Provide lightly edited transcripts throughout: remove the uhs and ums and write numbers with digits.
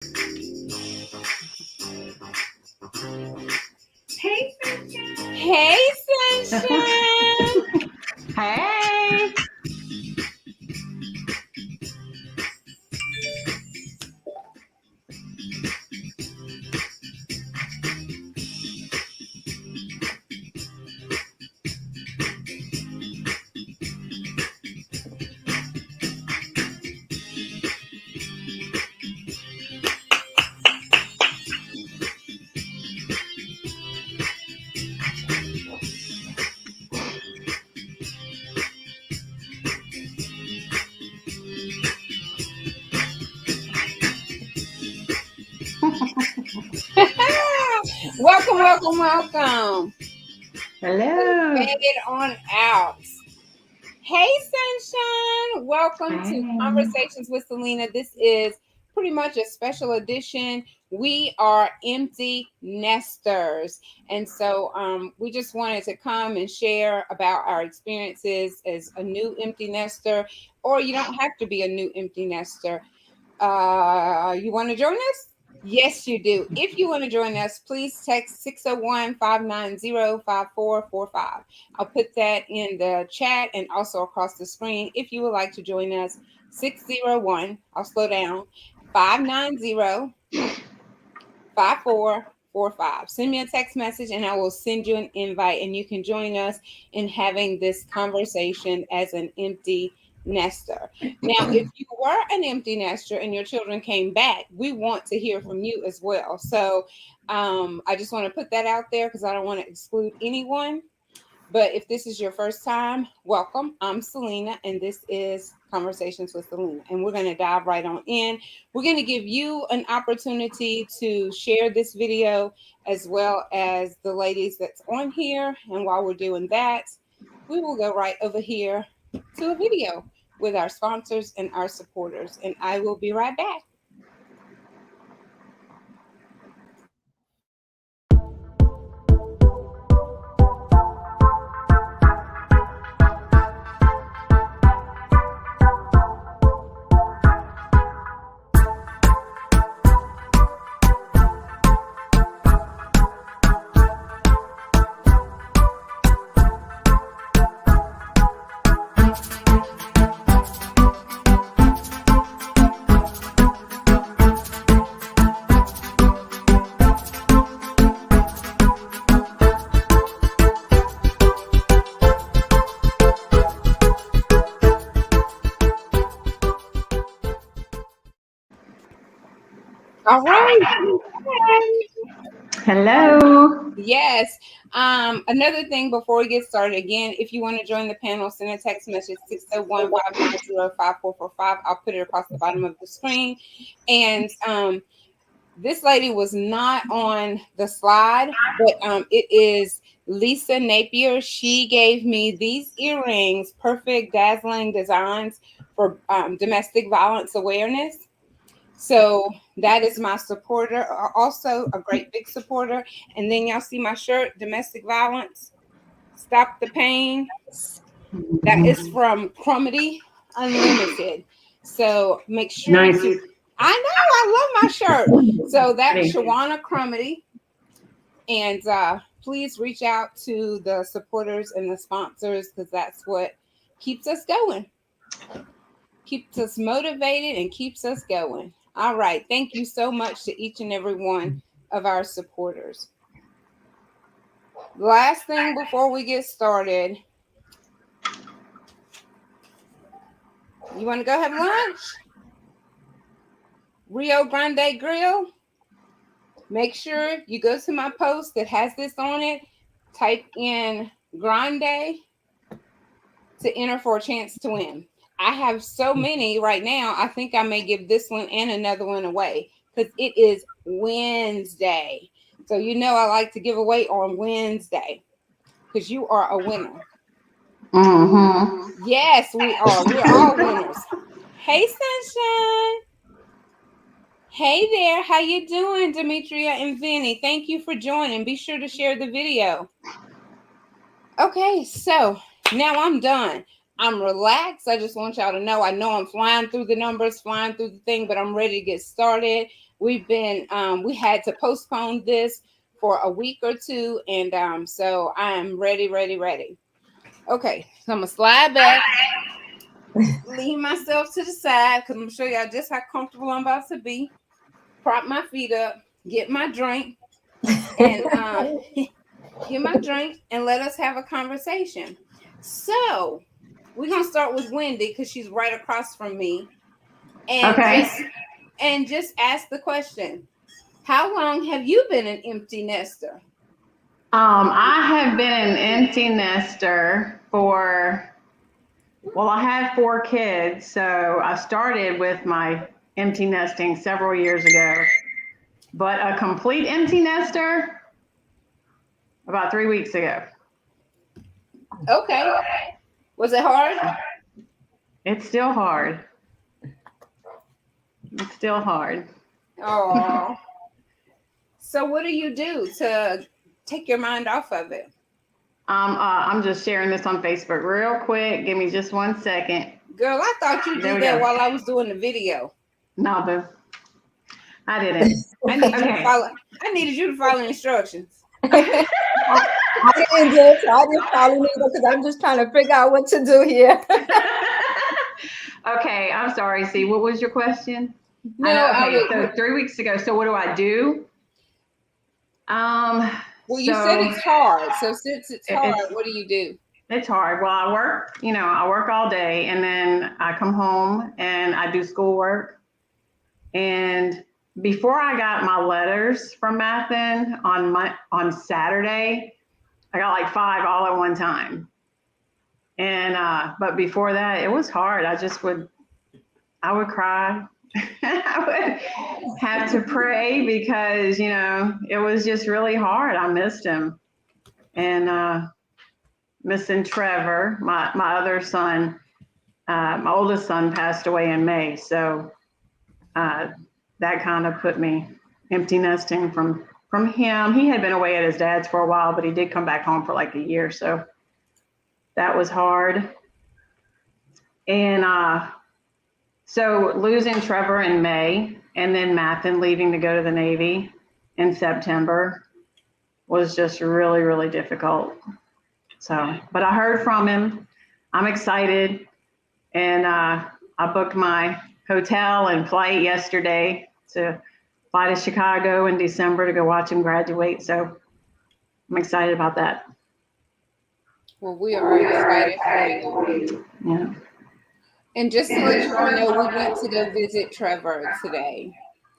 Hey, Sunshine. Hey, Sunshine. Hey. Welcome. Let's Hello. bang it on out. Hey, Sunshine. Welcome to Hey. Conversations with Celena. This is pretty much a special edition. We are empty nesters. And so we just wanted to come and share about our experiences as a new empty nester, or you don't have to be a new empty nester. You want to join us? Yes, you do. If you want to join us, please text 601-590-5445. I'll put that in the chat and also across the screen. If you would like to join us, 601, I'll slow down, 590-5445. Send me a text message and I will send you an invite and you can join us in having this conversation as an empty nester. Now, if you were an empty nester and your children came back, we want to hear from you as well. So I just want to put that out there because I don't want to exclude anyone. But if this is your first time, welcome. I'm Celena, and this is Conversations with Celena. And we're going to dive right on in. We're going to give you an opportunity to share this video as well as the ladies that's on here. And while we're doing that, we will go right over here to a video with our sponsors and our supporters. And I will be right back. All right. Hello. Yes. Another thing before we get started, again, if you want to join the panel, send a text message 601-590-5445. I'll put it across the bottom of the screen. And this lady was not on the slide, but it is Lisa Napier. She gave me these earrings, perfect, dazzling designs for domestic violence awareness. So that is my supporter, also a great big supporter. And then y'all see my shirt, Domestic Violence, Stop the Pain. That is from Crumity Unlimited. So make sure Nice. I know, I love my shirt. So that's Shawana Crumity. And please reach out to the supporters and the sponsors because that's what keeps us going. Keeps us motivated and keeps us going. All right. Thank you so much to each and every one of our supporters. Last thing before we get started. You want to go have lunch? Rio Grande Grill. Make sure you go to my post that has this on it. Type in Grande to enter for a chance to win. I have so many right now. I think I may give this one and another one away because it is Wednesday. So you know I like to give away on Wednesday because you are a winner. Mm-hmm. Yes, we are. We're all winners. Hey, Sunshine. Hey there. How you doing, Demetria and Vinny? Thank you for joining. Be sure to share the video. Okay, so now I'm done. I'm relaxed. I just want y'all to know. I know I'm flying through the numbers, flying through the thing, but I'm ready to get started. We had to postpone this for a week or two, and so I am ready, ready, ready. Okay, so I'm gonna slide back, leave myself to the side because I'm gonna show y'all just how comfortable I'm about to be. Prop my feet up, get my drink, and get my drink, and let us have a conversation. So we're gonna start with Wendy because she's right across from me, and Okay. just ask the question: how long have you been an empty nester? I have been an empty nester for, well, I have 4 kids, so I started with my empty nesting several years ago, but a complete empty nester about 3 weeks ago. Okay, was it hard? It's still hard. It's still hard. Oh, so what do you do to take your mind off of it? I'm just sharing this on Facebook real quick. Give me just 1 second. Girl, I thought you There did we that go. while I was doing the video. No, boo. I didn't. I need you to Okay. follow. I needed you to follow instructions. I didn't do it, so I didn't follow either because I'm just trying to figure out what to do here. Okay, I'm sorry. See, what was your question? No, I know. I Okay, would. so 3 weeks ago. So what do I do? Well, you said So it's hard. So since it's hard, it's what do you do? it's hard. Well, I work. I work all day, and then I come home and I do schoolwork. And before I got my letters from Mathen on Saturday, I got like 5 all at one time. And but before that, it was hard. I would cry. I would have to pray because it was just really hard. I missed him, and missing Trevor, my other son. My oldest son passed away in May, so that kind of put me empty nesting from him. He had been away at his dad's for a while, but he did come back home for like a year, so that was hard. And so losing Trevor in May, and then Mathen leaving to go to the Navy in September was just really, really difficult. So, but I heard from him. I'm excited, and I booked my hotel and flight yesterday to fly to Chicago in December to go watch him graduate. So I'm excited about that. Well, we are excited for you. Yeah. And just to let you all know, we went to go visit Trevor today.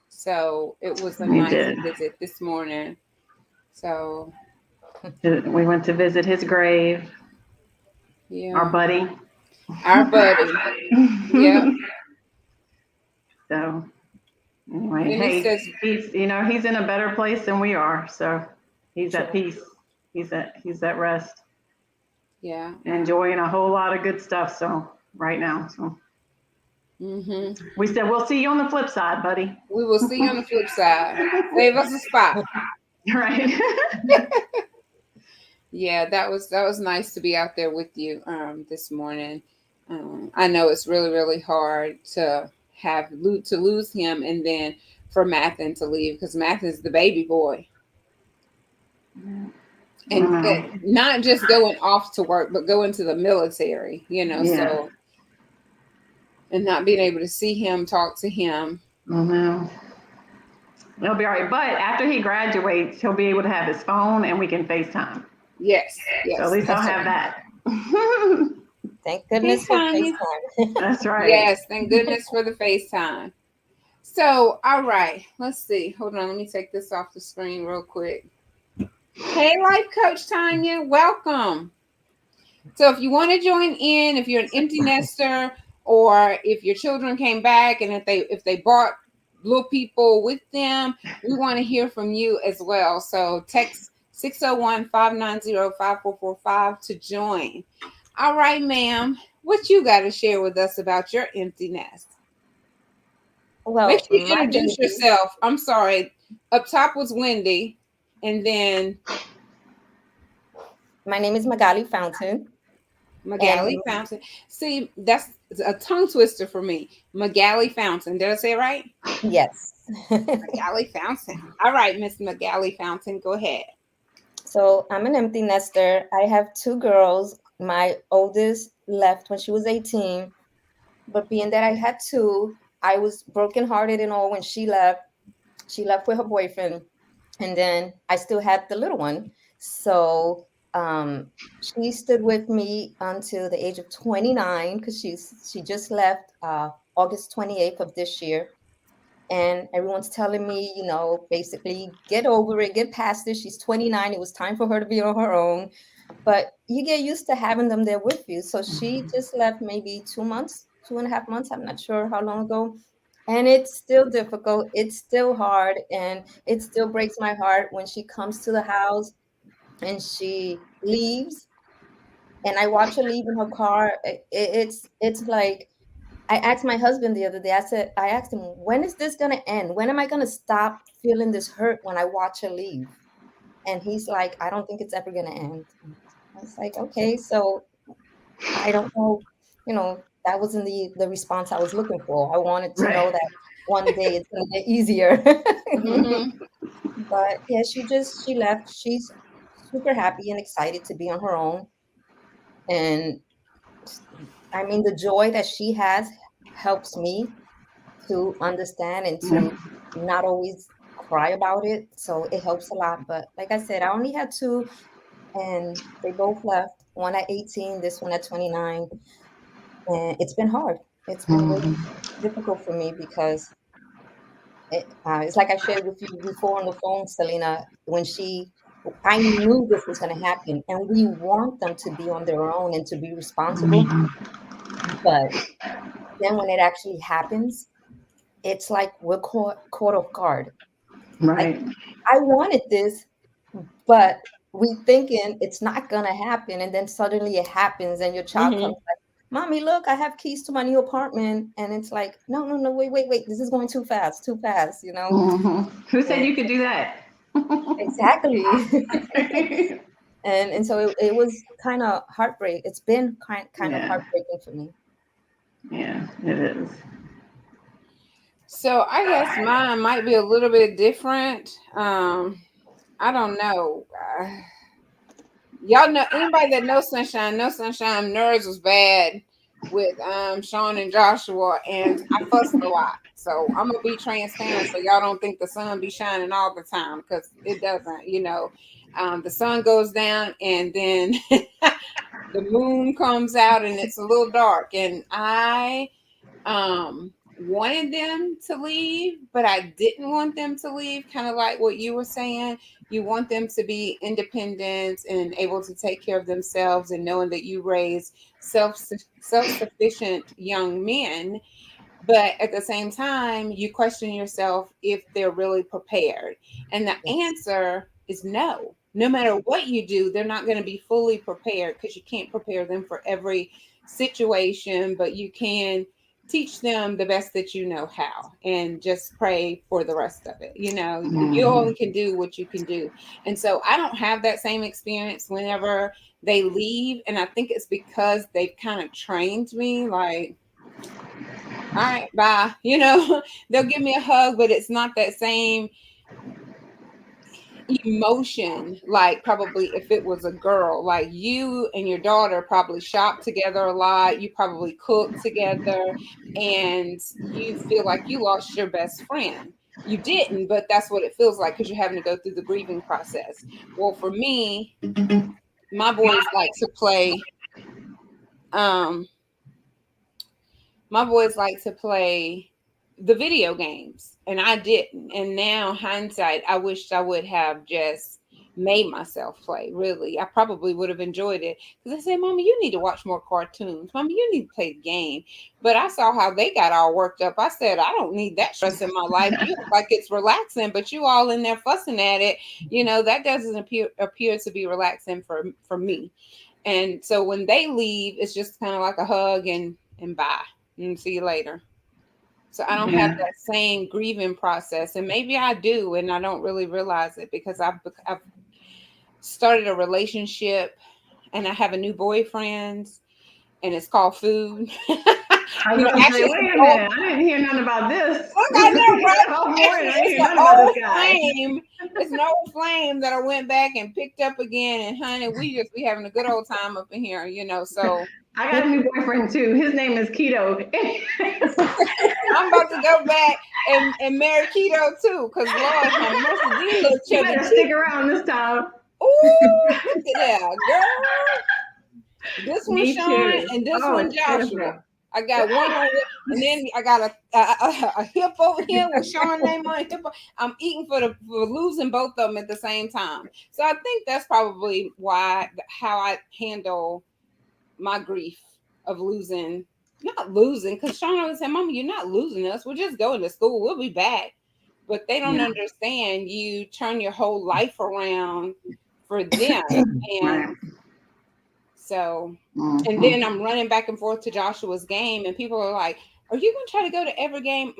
So it was a We nice did. visit this morning. So We went to visit his grave, yeah, our buddy. our buddy. Yep. So anyway, And he hey, says, he's in a better place than we are. So he's at peace. He's at rest, yeah. enjoying a whole lot of good stuff. So right now, so we said we'll see you on the flip side, buddy. We will see you on the flip side. Save us a spot. Right. Yeah, that was nice to be out there with you this morning. I know it's really, really hard to lose him, and then for Mathen to leave, because Mathen's the baby boy. And not just going off to work, but going to the military, Yeah. so, and not being able to see him, talk to him. He'll be all right. But after he graduates, he'll be able to have his phone and we can FaceTime. Yes. So at least I'll have that. Thank goodness for FaceTime. FaceTime. That's right. Yes, thank goodness for the FaceTime. So, all right, let's see. Hold on, let me take this off the screen real quick. Hey, Life Coach Tanya, welcome. So if you want to join in, if you're an empty nester, or if your children came back and if they brought little people with them, we want to hear from you as well. So text 601-590-5445 to join. All right, ma'am, what you got to share with us about your empty nest? Well, make sure you introduce yourself. I'm sorry. Up top was Wendy, and then my name is Magali Fountain. Magali Fountain. See, that's a tongue twister for me. Magali Fountain. Did I say it right? Yes. Magali Fountain. All right, Miss Magali Fountain, go ahead. So I'm an empty nester. I have two girls. My oldest left when she was 18, but being that I had two, I was brokenhearted and all when she left. She left with her boyfriend, and then I still had the little one. So she stood with me until the age of 29 because she just left August 28th of this year. And everyone's telling me, basically get over it, get past this. She's 29. It was time for her to be on her own. But you get used to having them there with you. So she just left maybe 2 months, 2.5 months. I'm not sure how long ago. And it's still difficult. It's still hard. And it still breaks my heart when she comes to the house and she leaves. And I watch her leave in her car. It's like I asked my husband the other day, I asked him, when is this going to end? When am I going to stop feeling this hurt when I watch her leave? And he's like, I don't think it's ever going to end. I was like, okay, so I don't know. That wasn't the response I was looking for. I wanted to know Right. that one day it's going to get easier. Mm-hmm. But yeah, she left. She's super happy and excited to be on her own. And I mean, the joy that she has helps me to understand and to not always cry about it. So it helps a lot. But like I said, I only had two and they both left, one at 18, this one at 29. And it's been hard. It's been really Mhm. difficult for me because it's like I shared with you before on the phone, Celena, I knew this was going to happen and we want them to be on their own and to be responsible. But then when it actually happens, it's like we're caught off guard. Like, Right. I wanted this, but we thinking it's not gonna happen, and then suddenly it happens, and your child Mm-hmm. comes like, "Mommy, look, I have keys to my new apartment," and it's like, "No, no, no, wait, wait, wait! This is going too fast, too fast," you know? Mhm. Who said And you could do that? exactly, and so it was kind of heartbreak. It's been kind of Yeah. heartbreaking for me. Yeah, it is. So I guess mine might be a little bit different. I don't know. Y'all know anybody that knows Sunshine? No Sunshine. Nerves was bad with Sean and Joshua, and I fussed a lot. So I'm gonna be transparent, so y'all don't think the sun be shining all the time because it doesn't. The sun goes down, and then the moon comes out, and it's a little dark. And I wanted them to leave, but I didn't want them to leave, kind of like what you were saying. You want them to be independent and able to take care of themselves, and knowing that you raise self-sufficient young men. But at the same time, you question yourself if they're really prepared. And the Yes, answer is no. No matter what you do, they're not going to be fully prepared because you can't prepare them for every situation, but you can teach them the best that you know how and just pray for the rest of it. You Mhm. only can do what you can do. And so I don't have that same experience whenever they leave. And I think it's because they've kind of trained me like, all right, bye. They'll give me a hug, but it's not that same emotion. Like, probably if it was a girl, like you and your daughter probably shop together a lot, you probably cook together, and you feel like you lost your best friend. You didn't, but that's what it feels like because you're having to go through the grieving process. Well, for me, my boys like to play um my boys like to play the video games, and I didn't. And now, hindsight, I wished I would have just made myself play. Really, I probably would have enjoyed it because I said, "Mama, you need to watch more cartoons. Mama, you need to play the game." But I saw how they got all worked up. I said, "I don't need that stress in my life. You act like it's relaxing, but you all in there fussing at it. That doesn't appear to be relaxing for me." And so when they leave, it's just kind of like a hug and bye and see you later. So I don't have Yeah. that same grieving process, and maybe I do, and I don't really realize it because I've started a relationship and I have a new boyfriend. and it's called food. I was You know, gonna say, actually, wait a minute, I didn't hear nothing about this. look, I know, right? All morning, I Actually, didn't it's hear an nothing about old this guy. flame. It's an old flame that I went back and picked up again. And honey, we just be having a good old time up in here, you know. So I got a new boyfriend too. His name is Keto. I'm about to go back and marry keto too, because Lord have mercy, these little You chubby better chicks. stick around this time. Ooh, look at that, girl. This one Me Sean too. and this Oh, one it's Joshua. different. I got one on it, and then I got a hip over here with Sean name on it. I'm eating for losing both of them at the same time. So I think that's probably how I handle my grief of losing, not losing, because Sean always said, "Mama, you're not losing us. We're just going to school. We'll be back." But they don't Yeah. understand. You turn your whole life around for them, and Right. so, and Mhm. then I'm running back and forth to Joshua's game, and people are like, "Are you going to try to go to every game?"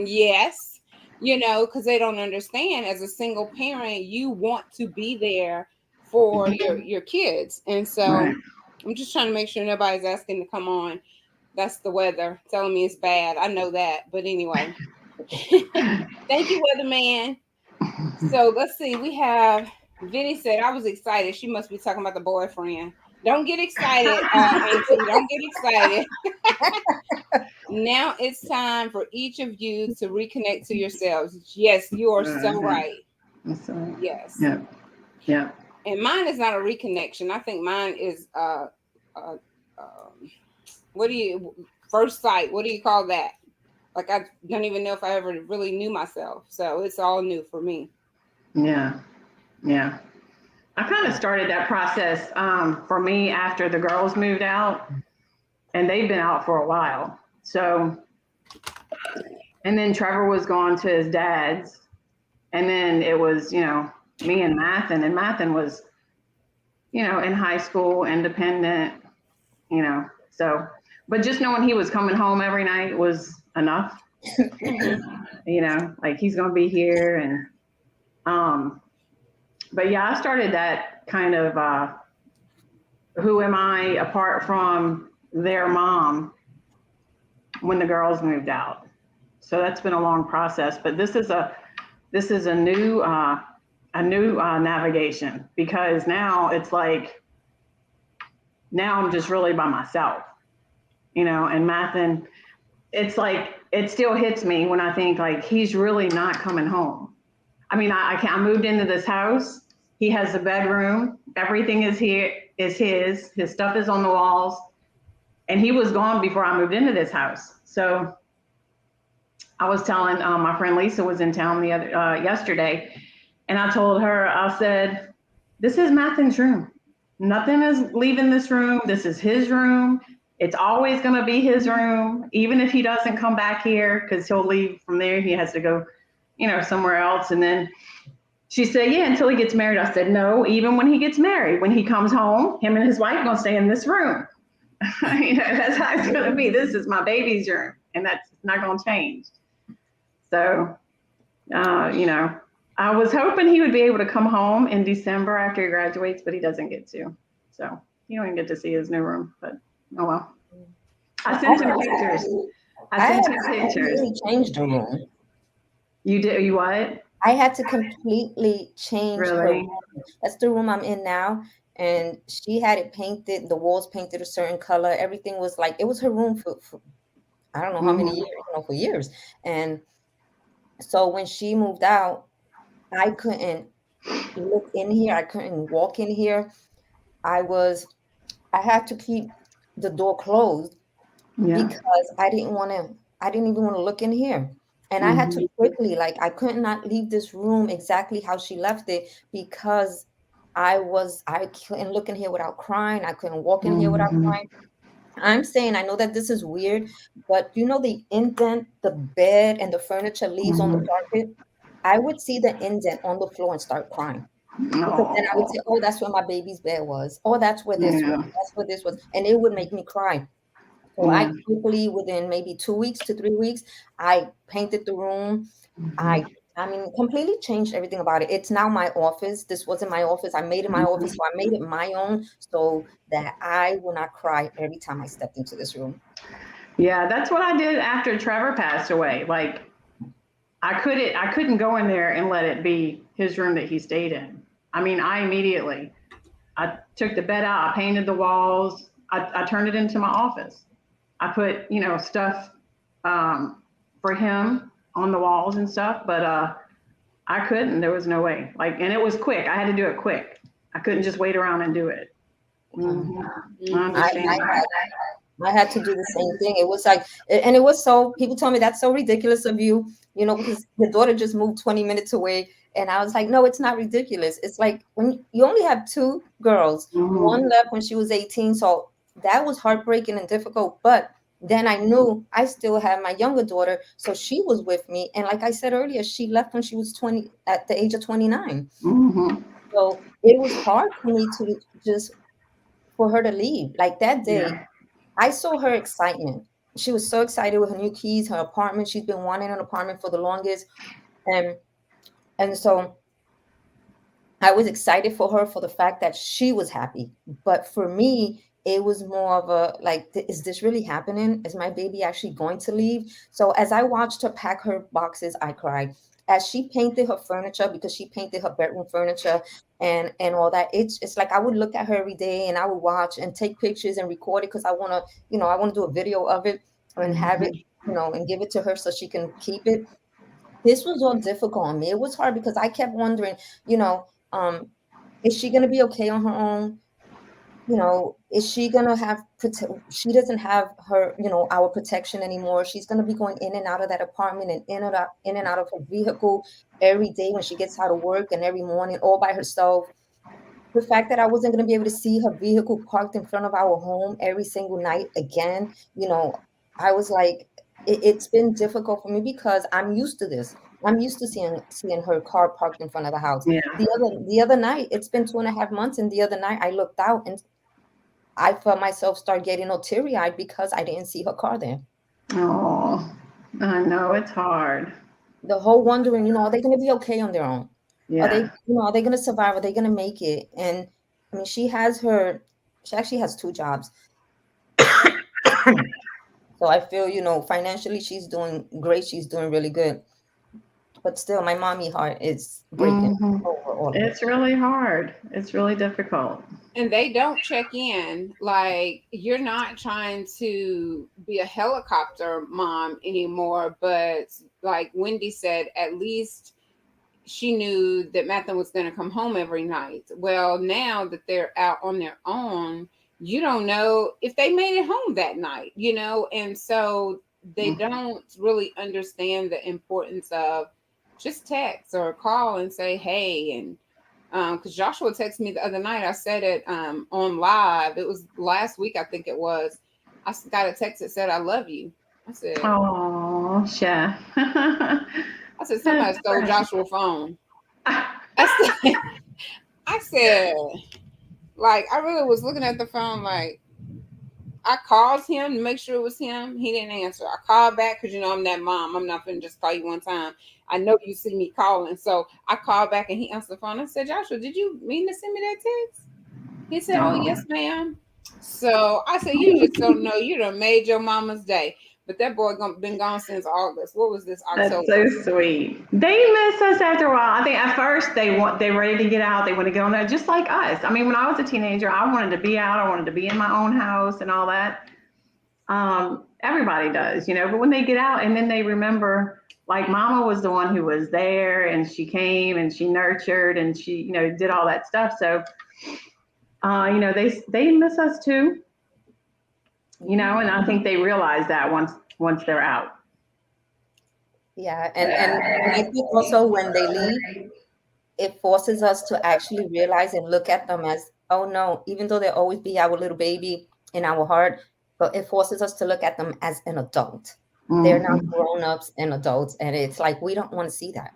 Yes, you know, because they don't understand. As a single parent, you want to be there for your kids, and so Right. I'm just trying to make sure nobody's asking to come on. That's the weather telling me it's bad. I know that, but anyway, thank you, weatherman. So let's see. We have Vinny said, I was excited. She must be talking about the boyfriend. Don't get excited, Auntie. Don't get excited. Now it's time for each of you to reconnect to yourselves. Yes, you are so right. That's all right. Yes. Yeah. Yeah. And mine is not a reconnection. I think mine is uh what do you first sight? What do you call that? Like I don't even know if I ever really knew myself. So it's all new for me. Yeah. Yeah. I kind of started that process for me after the girls moved out, and they've been out for a while. So, and then Trevor was gone to his dad's, and then it was, me and Mathen was, in high school, independent, so, but just knowing he was coming home every night was enough, like he's going to be here. And, but yeah, I started that kind of, who am I apart from their mom when the girls moved out. So that's been a long process, but this is a new navigation, because now it's like, now I'm just really by myself, and Mathen, it's like, it still hits me when I think like he's really not coming home. I mean, I moved into this house. He has a bedroom. Everything is here, is his stuff is on the walls, and he was gone before I moved into this house. So I was telling my friend Lisa was in town the other yesterday, and I told her, I said, "This is Mathen's room. Nothing is leaving this room. This is his room. It's always going to be his room, even if he doesn't come back here, because he'll leave from there. He has to go, somewhere else." And then she said, "Yeah, until he gets married." I said, "No, even when he gets married, when he comes home, him and his wife are going to stay in this room." That's how it's going to be. This is my baby's room, and that's not going to change. So, I was hoping he would be able to come home in December after he graduates, but he doesn't get to. So you don't even get to see his new room, but oh well. I sent him pictures. I sent him pictures. Completely changed the room. You did? You what? I had to completely change her Really? room. That's the room I'm in now. And she had it painted, the walls painted a certain color. Everything was like, it was her room for I don't know how many years, for years. And so when she moved out, I couldn't look in here. I couldn't walk in here. I had to keep the door closed Yeah. because I didn't even want to look in here. And I had to quickly, like, I could not leave this room exactly how she left it because I couldn't look in here without crying. I couldn't walk in here without crying. I'm saying, I know that this is weird, but the indent the bed and the furniture leaves on the carpet? I would see the indent on the floor and start crying. Because then I would Oh, say, oh, that's where my baby's bed was. Oh, that's where this was. yeah. That's where this was. And it would make me cry. So I Yeah. quickly, within maybe 2 weeks to 3 weeks, I painted the room. I I mean, completely changed everything about it. It's now my office. This wasn't my office. I made it my office, so I made it my own so that I will not cry every time I stepped into this room. Yeah, that's what I did after Trevor passed away. Like I couldn't go in there and let it be his room that he stayed in. I mean, I took the bed out, I painted the walls, I turned it into my office. I put, stuff for him on the walls and stuff, but I couldn't. There was no way. Like, and it was quick. I had to do it quick. I couldn't just wait around and do it. Mm-hmm. I understand. I had to do the same thing. It was like, and it was so, people told me that's so ridiculous of you, because your daughter just moved 20 minutes away. And I was like, no, it's not ridiculous. It's like when you only have two girls, one left when she was 18. So that was heartbreaking and difficult. But then I knew I still had my younger daughter. So she was with me. And like I said earlier, she left when she was 20, at the age of 29. Mm-hmm. So it was hard for me to just, for her to leave. Like that day, Yeah. I saw her excitement. She was so excited with her new keys, her apartment. She's been wanting an apartment for the longest. And so I was excited for her for the fact that she was happy. But for me, it was more of a like, is this really happening? Is my baby actually going to leave? So as I watched her pack her boxes, I cried. As she painted her furniture, because she painted her bedroom furniture and all that, it's like I would look at her every day and I would watch and take pictures and record it because I want to do a video of it and have it, and give it to her so she can keep it. This was all difficult on me. It was hard because I kept wondering, you know, um, is she going to be okay on her own? Is she going to have, she doesn't have her, our protection anymore. She's going to be going in and out of that apartment and in and out of her vehicle every day when she gets out of work and every morning all by herself. The fact that I wasn't going to be able to see her vehicle parked in front of our home every single night again, I was like, it's been difficult for me because I'm used to this. I'm used to seeing her car parked in front of the house. Yeah. The other night, it's been 2.5 months, and the other night I looked out and I felt myself start getting all teary-eyed because I didn't see her car there. Oh, I know it's hard. The whole wondering, are they going to be okay on their own? Are they, Yeah. are they going to survive? Are they going to make it? And I mean, she actually has two jobs. So I feel, financially she's doing great. She's doing really good. But still, my mommy heart is breaking over all of it. It's really hard. It's really difficult. And they don't check in. Like, you're not trying to be a helicopter mom anymore, but like Wendy said, at least she knew that Matthew was going to come home every night. Well, now that they're out on their own, you don't know if they made it home that night, and so they don't really understand the importance of just text or call and say, hey, and because Joshua texted me the other night. I said it on live. It was last week, I think it was. I got a text that said, I love you. I said, Oh, chef. I said, somebody stole Joshua's phone. I said, like, I really was looking at the phone, like, I called him to make sure it was him. He didn't answer. I called back because, I'm that mom. I'm not going to just call you one time. I know you see me calling. So I called back and he answered the phone. I said, Joshua, did you mean to send me that text? He said, oh, yes, ma'am. So I said, you just don't know. You done made your mama's day. But that boy been gone since August. What was this, October? That's so sweet. They miss us after a while. I think at first they're ready to get out. They want to get on there, just like us. I mean, when I was a teenager, I wanted to be out. I wanted to be in my own house and all that. Everybody does, But when they get out and then they remember, like, Mama was the one who was there and she came and she nurtured and she, did all that stuff. So, they miss us too. And I think they realize that once they're out. Yeah, and I think also when they leave, it forces us to actually realize and look at them as, oh no, even though they'll always be our little baby in our heart, but it forces us to look at them as an adult. They're now grown-ups and adults, and it's like we don't want to see that.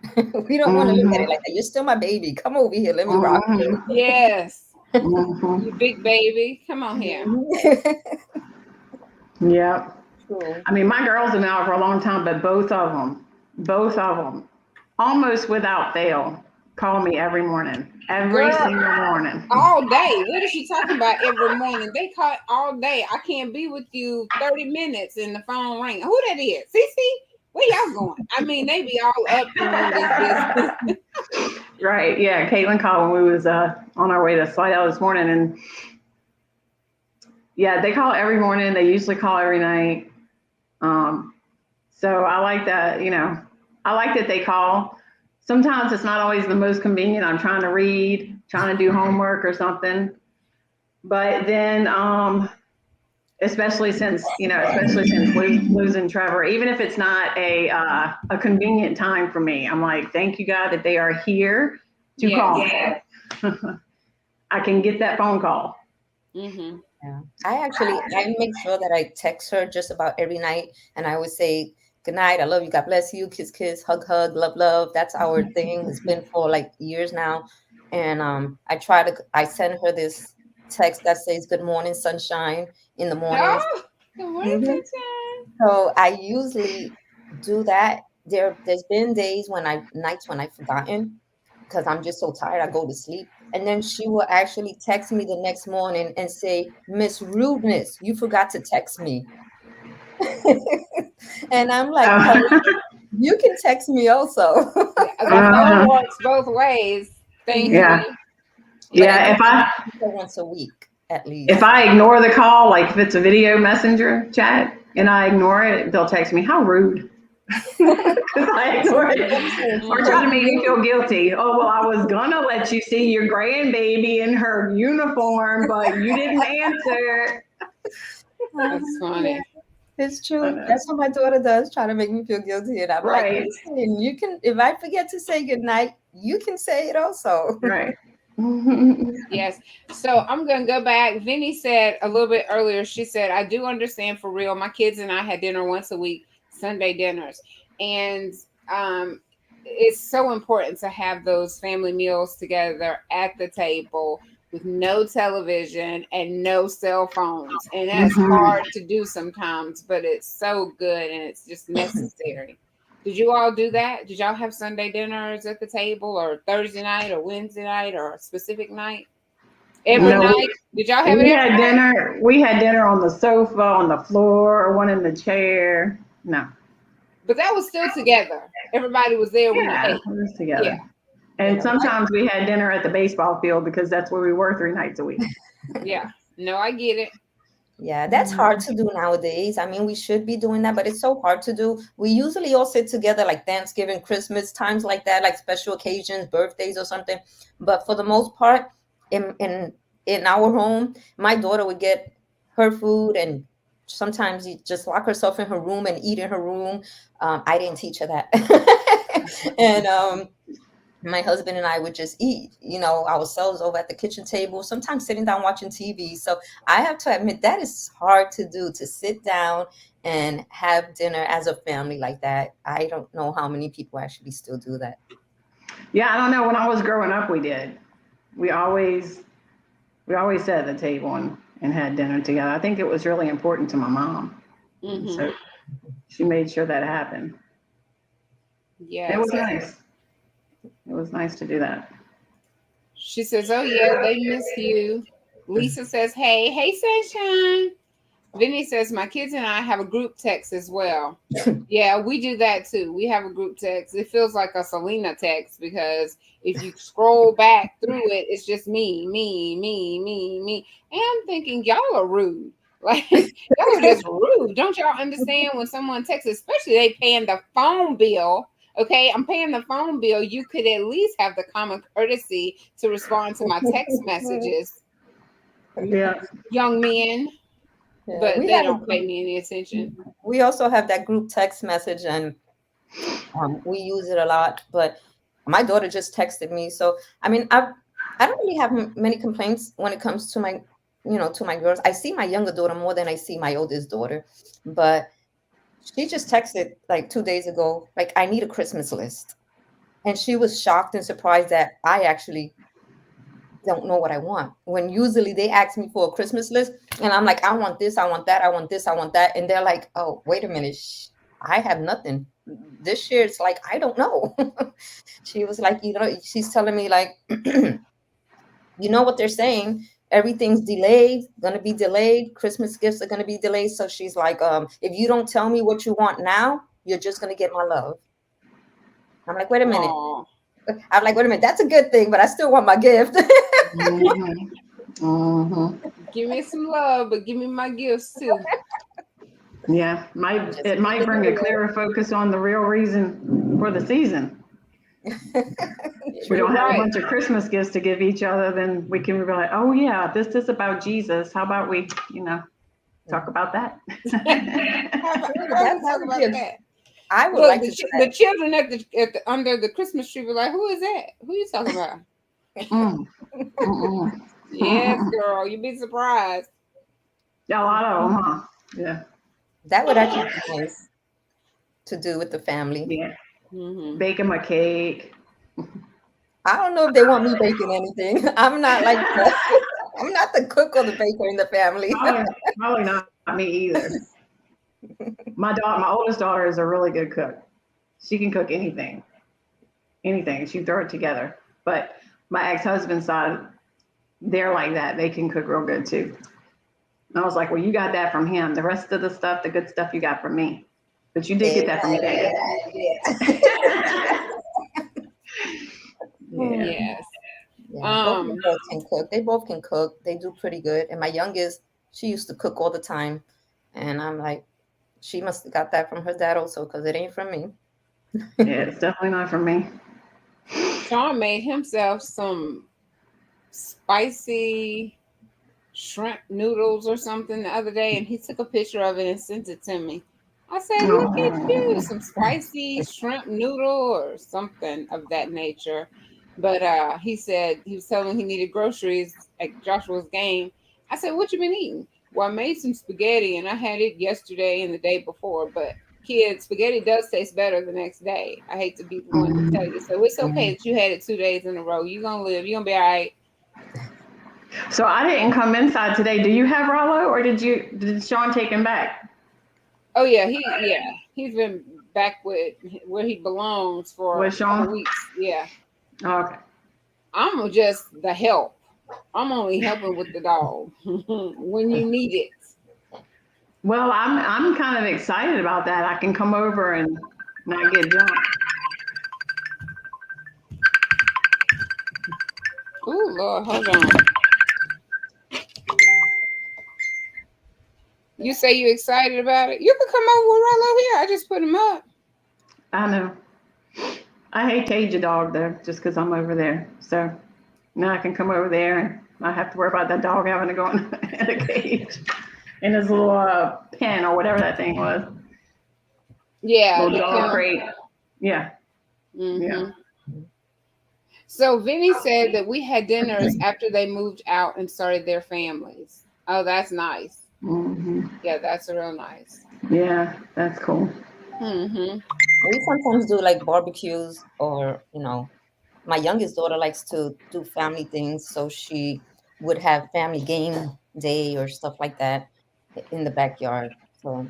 We don't want to look at it like that. You're still my baby. Come over here, let me rock you. Yes. You big baby. Come on here. Yeah. Cool. I mean, my girls have been out for a long time, but both of them almost without fail, call me every morning, every Girl, single morning. all day. What is she talking about every morning? They call it all day. I can't be with you 30 minutes and the phone ring. Who that is? Cece? Where y'all going? I mean, they be all up in Wendy's business. Right. Yeah. Caitlin called when we was on our way to Slidell this morning, and yeah, they call every morning. They usually call every night. So I like that. I like that they call. Sometimes it's not always the most convenient. I'm trying to read, trying to do homework or something. But then, especially since losing Trevor, even if it's not a convenient time for me, I'm like, thank you God that they are here to call me. I can get that phone call. Mm-hmm. Yeah. I make sure that I text her just about every night, and I always say good night, I love you, God bless you, kiss, kiss, hug, hug, love, love. That's our thing. It's been for like years now. And I send her this text that says good morning, sunshine in the mornings. Oh, good morning, Mhm. sunshine. So I usually do that. There's been nights when I've forgotten because I'm just so tired. I go to sleep. And then she will actually text me the next morning and say, Miss Rudeness, you forgot to text me. And I'm like, you can text me also. The phone works both ways. Thankfully. Yeah. But Yeah. I once a week at least. If I ignore the call, like if it's a video messenger chat and I ignore it, they'll text me, how rude. Because I ignore it. Or try to make me feel guilty. Oh, well, I was going to let you see your grandbaby in her uniform, but you didn't answer. That's funny. Yeah, it's true. That's what my daughter does, try to make me feel guilty. And I'm like, listen, you can, if I forget to say goodnight, you can say it also. Right. Yes. So I'm going to go back. Vinny said a little bit earlier, she said, I do understand for real. My kids and I had dinner once a week, Sunday dinners. And it's so important to have those family meals together at the table with no television and no cell phones. And that's hard to do sometimes, but it's so good and it's just necessary. Did you all do that? Did y'all have Sunday dinners at the table, or Thursday night, or Wednesday night, or a specific night? Every night? Did y'all have it every night? We had dinner on the sofa, on the floor, or one in the chair. No. But that was still together. Everybody was there when you ate. It was together. Yeah. And sometimes we had dinner at the baseball field because that's where we were 3 nights a week. Yeah. No, I get it. Yeah, that's hard to do nowadays. I mean, we should be doing that, but it's so hard to do. We usually all sit together like Thanksgiving, Christmas, times like that, like special occasions, birthdays or something. But for the most part, in our home, my daughter would get her food and sometimes you just lock herself in her room and eat in her room. I didn't teach her that. And my husband and I would just eat, ourselves over at the kitchen table, sometimes sitting down watching TV. So I have to admit that is hard to do, to sit down and have dinner as a family like that. I don't know how many people actually still do that. Yeah, I don't know. When I was growing up, we did. We always sat at the table and had dinner together. I think it was really important to my mom. Mm-hmm. So she made sure that happened. Yeah, it was nice. It was nice to do that. She says, oh, yeah, they miss you. Lisa says, hey, sunshine. Vinny says, my kids and I have a group text as well. Yeah, we do that too. We have a group text. It feels like a Celena text because if you scroll back through it, it's just me. And I'm thinking, y'all are rude. Like, y'all are just rude. Don't y'all understand when someone texts, especially they paying the phone bill? Okay, I'm paying the phone bill. You could at least have the common courtesy to respond to my text messages. Yeah. Young men. Yeah, but they don't pay me any attention. We also have that group text message and we use it a lot. But my daughter just texted me. So, I mean, I don't really have many complaints when it comes to my girls. I see my younger daughter more than I see my oldest daughter. But she just texted like 2 days ago, like, I need a Christmas list. And she was shocked and surprised that I actually don't know what I want. When usually they ask me for a Christmas list and I'm like, I want this, I want that, I want this, I want that. And they're like, oh, wait a minute. I have nothing. This year, it's like, I don't know. She was like, she's telling me like, you know what they're saying? Everything's delayed, gonna be delayed. Christmas gifts are gonna be delayed. So she's like, if you don't tell me what you want now, you're just gonna get my love. I'm like, wait a minute. Oh, I'm like, wait a minute, that's a good thing, but I still want my gift. Mhm. Mhm. give me some love, but give me my gifts too. Yeah, Just it keep might it bring a real. clearer focus on the real reason for the season. We You're don't have a right. bunch of Christmas gifts to give each other, then we can be like, oh yeah, this is about Jesus. How about we, talk about that? How about, Sure, why don't we that talk would be about that? I would Look, like to try the children under the Christmas tree were like, "Who is that? Who you talking about?" Mm, mm, Yes, mm. girl, you'd be surprised. Yeah, a lot of them, huh? Yeah, that would actually be nice to do with the family. yeah. Hmm. Bake them a cake. I don't know if they want me baking anything. I'm not like I'm not the cook or the baker in the family. Probably not me either. My oldest daughter is a really good cook. She can cook anything. She can throw it together. But my ex-husband's side, they're like that. They can cook real good too. And I was like, well, you got that from him. The rest of the stuff, the good stuff, you got from me. But you did get that from your dad. Yeah. Yeah. Yes. Yeah, both my Um. girls can cook. They both can cook. They do pretty good. And my youngest, she used to cook all the time. And I'm like, she must have got that from her dad also, because it ain't from me. Yeah, it's definitely not from me. Sean made himself some spicy shrimp noodles or something the other day, and he took a picture of it and sent it to me. I said, "Look at you, Oh, some spicy shrimp noodle or something of that nature." But he said he was telling me he needed groceries at Joshua's game. I said, "What you been eating?" Well, I made some spaghetti and I had it yesterday and the day before. But kids, spaghetti does taste better the next day. I hate to be the one to tell you, so it's okay that you had it 2 days in a row. You're gonna live. You're gonna be all right. so I didn't come inside today. Do you have Rollo, or did Sean take him back Oh yeah, he's been back with where he belongs for with a couple Sean? weeks. Yeah, Oh, okay. I'm just the help. I'm only helping with the dog when you need it. Well, I'm kind of excited about that. I can come over and not get jumped. Oh Lord, hold on. You say you excited about it? You can come over with Rollo here. I just put him up. I know. I hate cage a dog though, just because I'm over there. So now I can come over there and not have to worry about that dog having to go in a cage in his little pen or whatever that thing was, Yeah, little the dog kennel. crate. Yeah, yeah. Hmm. So Vinny said that we had dinners after they moved out and started their families. Oh, that's nice. Hmm. Yeah, that's real nice. Yeah, that's cool. Hmm. We sometimes do like barbecues, or my youngest daughter likes to do family things, so she would have family game day or stuff like that in the backyard. So,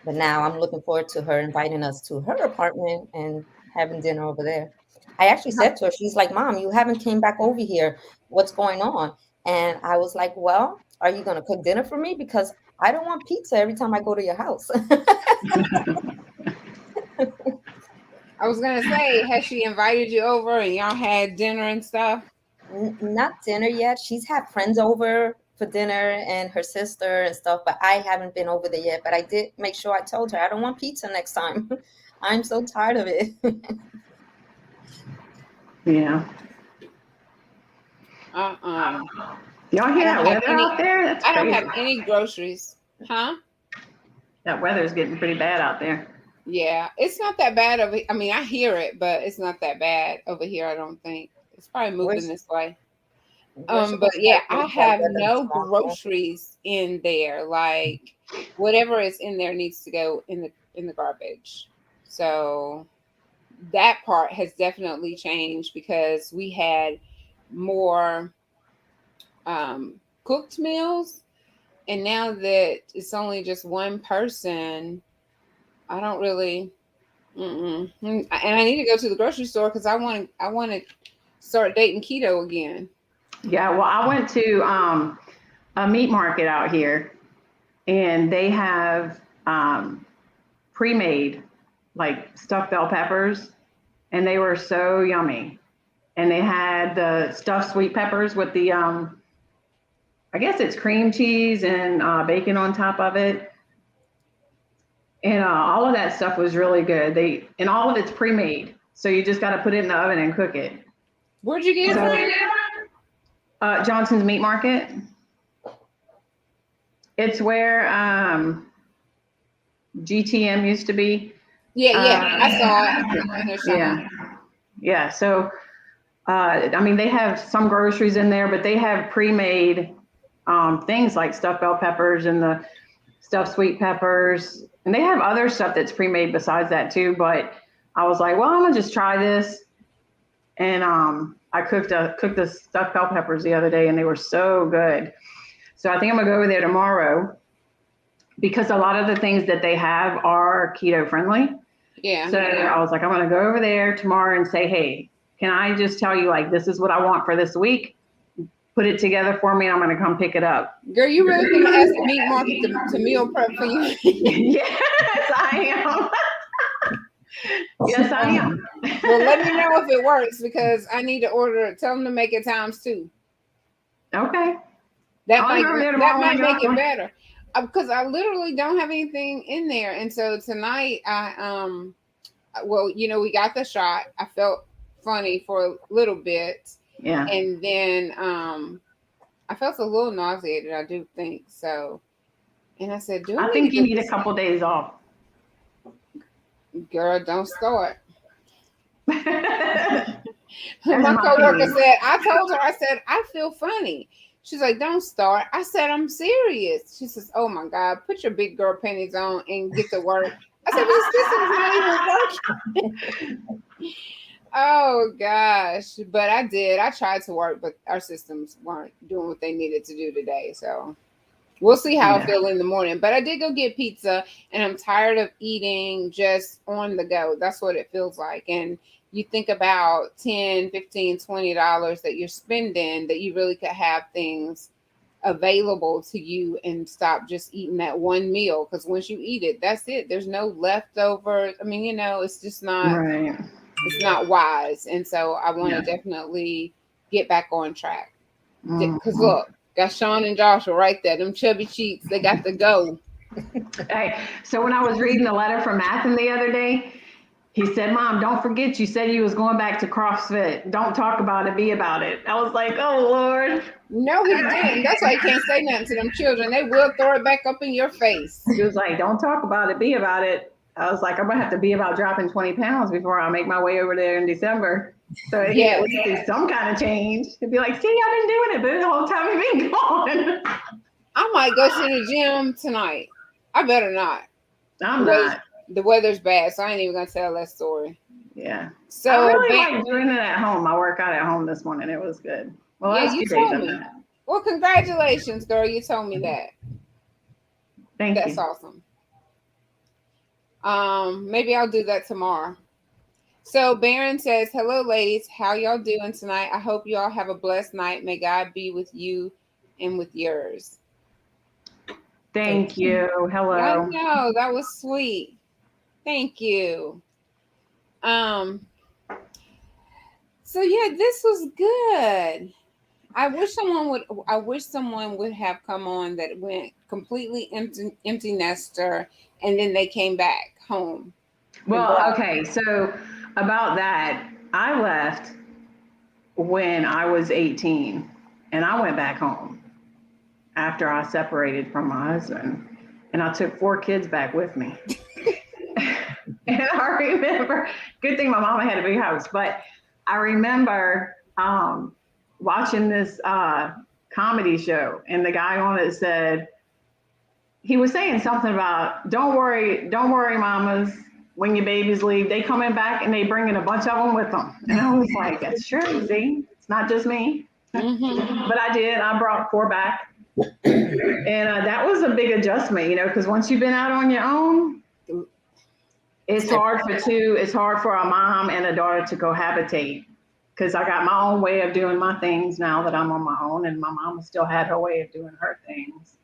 but now I'm looking forward to her inviting us to her apartment and having dinner over there. I actually said to her, she's like, "Mom, you haven't came back over here. What's going on?" And I was like, "Well, are you going to cook dinner for me? Because I don't want pizza every time I go to your house." I was gonna say, has she invited you over and y'all had dinner and stuff? Not dinner yet. She's had friends over for dinner and her sister and stuff, but I haven't been over there yet. But I did make sure I told her I don't want pizza next time. I'm so tired of it. Yeah. Uh-uh. Y'all I hear don't that have weather any. out there? That's I don't crazy. have any groceries, huh? That weather's getting pretty bad out there. Yeah, it's not that bad over. I mean, I hear it, but it's not that bad over here. I don't think it's probably we're moving this way. we're But supposed to yeah, have I really bad have weather no tomorrow. groceries in there. Like whatever is in there needs to go in the garbage. So that part has definitely changed because we had more cooked meals, and now that it's only just one person, I don't really. And I need to go to the grocery store because I want to start dating keto again. Yeah, well, I went to a meat market out here, and they have pre-made like stuffed bell peppers, and they were so yummy. And they had the stuffed sweet peppers with the I guess it's cream cheese and bacon on top of it. And all of that stuff was really good. And all of it's pre-made, so you just got to put it in the oven and cook it. Where'd you get it from? Johnson's Meat Market. It's where GTM used to be. Yeah, I saw it. Yeah. So, I mean, they have some groceries in there, but they have pre-made things like stuffed bell peppers and the stuffed sweet peppers, and they have other stuff that's pre-made besides that too. But I was like, well, I'm gonna just try this, and I cooked the stuffed bell peppers the other day, and they were so good. So I think I'm gonna go over there tomorrow because a lot of the things that they have are keto friendly. Yeah. So I was like, I'm gonna go over there tomorrow and say, hey, can I just tell you, like, this is what I want for this week? Put it together for me, and I'm gonna come pick it up. Girl, you really gonna ask the meat market to meal prep for you? Yes, I am. Yes, I am. Well, let me know if it works because I need to order. Tell them to make it ×2. Okay. That might make it better. Because I literally don't have anything in there. And so tonight we got the shot. I felt funny for a little bit. Yeah. And then I felt a little nauseated, I do think. So, and I said, I think you need a couple days off. Girl, don't start. My coworker said, I told her, I said, I feel funny. She's like, don't start. I said, I'm serious. She says, oh my God, put your big girl panties on and get to work. I said, but the system's not even working. Oh gosh. But I did. I tried to work, but our systems weren't doing what they needed to do today. So we'll see how I feel in the morning. But I did go get pizza, and I'm tired of eating just on the go. That's what it feels like. And you think about $10, $15, $20 that you're spending, that you really could have things available to you and stop just eating that one meal. Because once you eat it, that's it. There's no leftovers. I mean, it's just not, right. It's not wise. And so I want to definitely get back on track. Because look, got Sean and Joshua right there. Them chubby cheeks, they got to go. Hey, so when I was reading the letter from Matthew the other day, he said, Mom, don't forget you said you was going back to CrossFit. Don't talk about it, be about it. I was like, oh, Lord. No, he didn't. That's why he can't say nothing to them children. They will throw it back up in your face. He was like, don't talk about it, be about it. I was like, I'm going to have to be about dropping 20 pounds before I make my way over there in December. So he at least do some kind of change. He'd be like, see, I've been doing it, but the whole time I've been gone. I might go to the gym tonight. I better not. I'm not. The weather's bad, so I ain't even gonna tell that story. Yeah. So I really like doing it at home. I work out at home this morning. It was good. Well, yeah, you told me. Well, congratulations, girl. You told me that. Thank you. That's awesome. Maybe I'll do that tomorrow. So Barron says, hello, ladies. How y'all doing tonight? I hope you all have a blessed night. May God be with you and with yours. Thank you. Hello. I know, that was sweet. Thank you. So yeah, this was good. I wish someone would have come on that went completely empty nester, and then they came back home. Well, okay. So about that, I left when I was 18, and I went back home after I separated from my husband, and I took 4 kids back with me. And I remember, good thing my mama had a big house, but I remember watching this comedy show, and the guy on it said, he was saying something about, don't worry, mamas, when your babies leave, they coming back and they bringing a bunch of them with them. And I was like, that's true, see, it's not just me. Mm-hmm. But I did, I brought 4 back. And that was a big adjustment, because once you've been out on your own, It's hard for two. It's hard for a mom and a daughter to cohabitate because I got my own way of doing my things now that I'm on my own, and my mama still had her way of doing her things.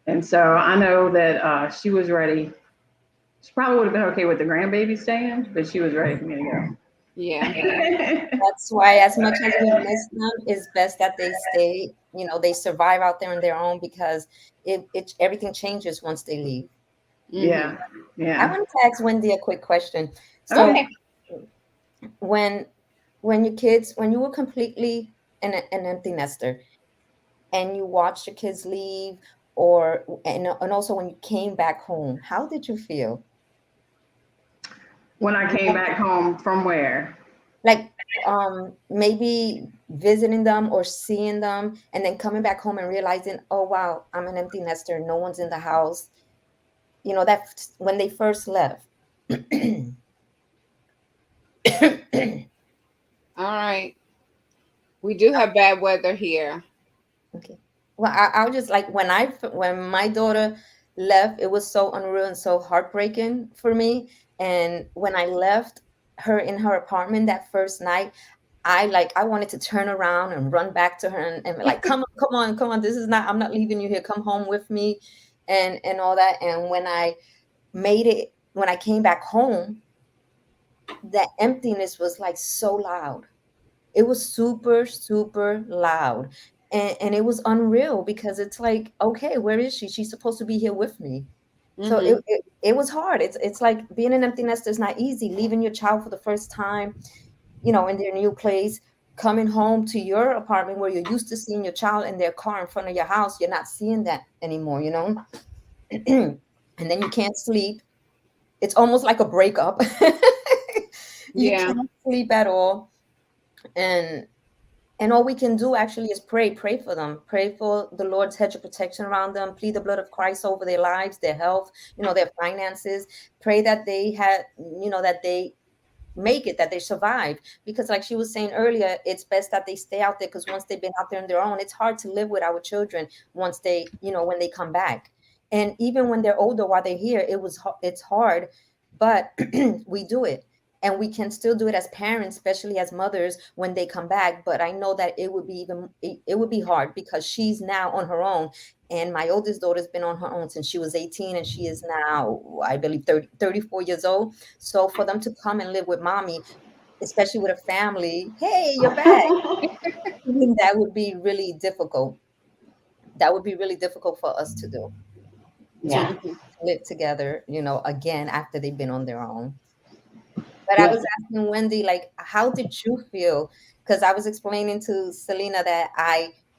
And so I know that she was ready. She probably would have been okay with the grandbaby staying, but she was ready for me to go. Yeah. That's why, as much as we miss them, it's best that they stay. They survive out there on their own because it everything changes once they leave. Yeah, Mhm. I yeah. want to ask Wendy a quick question. So Okay. when when you were completely an empty nester and you watched your kids leave, and also when you came back home, how did you feel? When I came back home from where? Like maybe visiting them or seeing them and then coming back home and realizing, oh wow, I'm an empty nester, no one's in the house. That when they first left. All right. We do have bad weather here. Okay. Well, I was just like, when my daughter left, it was so unreal and so heartbreaking for me. And when I left her in her apartment that first night, I wanted to turn around and run back to her and like, come on, come on, come on. I'm not leaving you here. Come home with me, and all that. And when I came back home, that emptiness was like so loud. It was super, super loud. And it was unreal because it's like, okay, where is she? She's supposed to be here with me. So Mm-hmm. it was hard. It's like being an empty nester is not easy. Leaving your child for the first time, in their new place, coming home to your apartment where you're used to seeing your child in their car in front of your house. You're not seeing that anymore, and then you can't sleep. It's almost like a breakup. You Yeah. can't sleep at all. And all we can do actually is pray for them, pray for the Lord's hedge of protection around them, plead the blood of Christ over their lives, their health, their finances. Pray that they that they make it, that they survive. Because like she was saying earlier, it's best that they stay out there, because once they've been out there on their own, it's hard to live with our children once they, when they come back. And even when they're older, while they're here, it's hard, but we do it. And we can still do it as parents, especially as mothers, when they come back. But I know that it would be hard because she's now on her own. And my oldest daughter's been on her own since she was 18, and she is now, I believe, 34 years old. So for them to come and live with mommy, especially with a family, hey, you're back. That would be really difficult. That would be really difficult for us to do, to Yeah, live together, again after they've been on their own. But I yeah. was asking Wendy, like, how did you feel? Because I was explaining to Celena that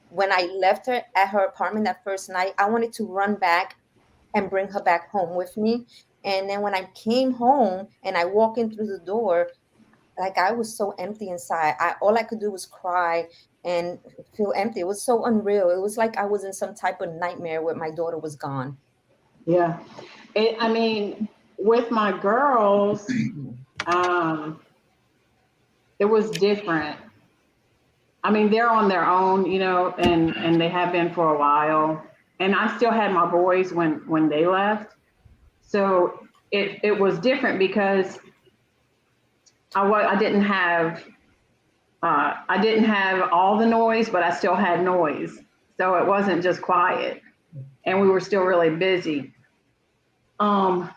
when I left her at her apartment that first night, I wanted to run back and bring her back home with me. And then when I came home and I walked in through the door, like I was so empty inside. All I could do was cry and feel empty. It was so unreal. It was like I was in some type of nightmare where my daughter was gone. Yeah. I mean, with my girls, um, it was different. I mean, they're on their own, and they have been for a while. And I still had my boys when they left. So it was different because I didn't have all the noise, but I still had noise. So it wasn't just quiet, and we were still really busy. Um,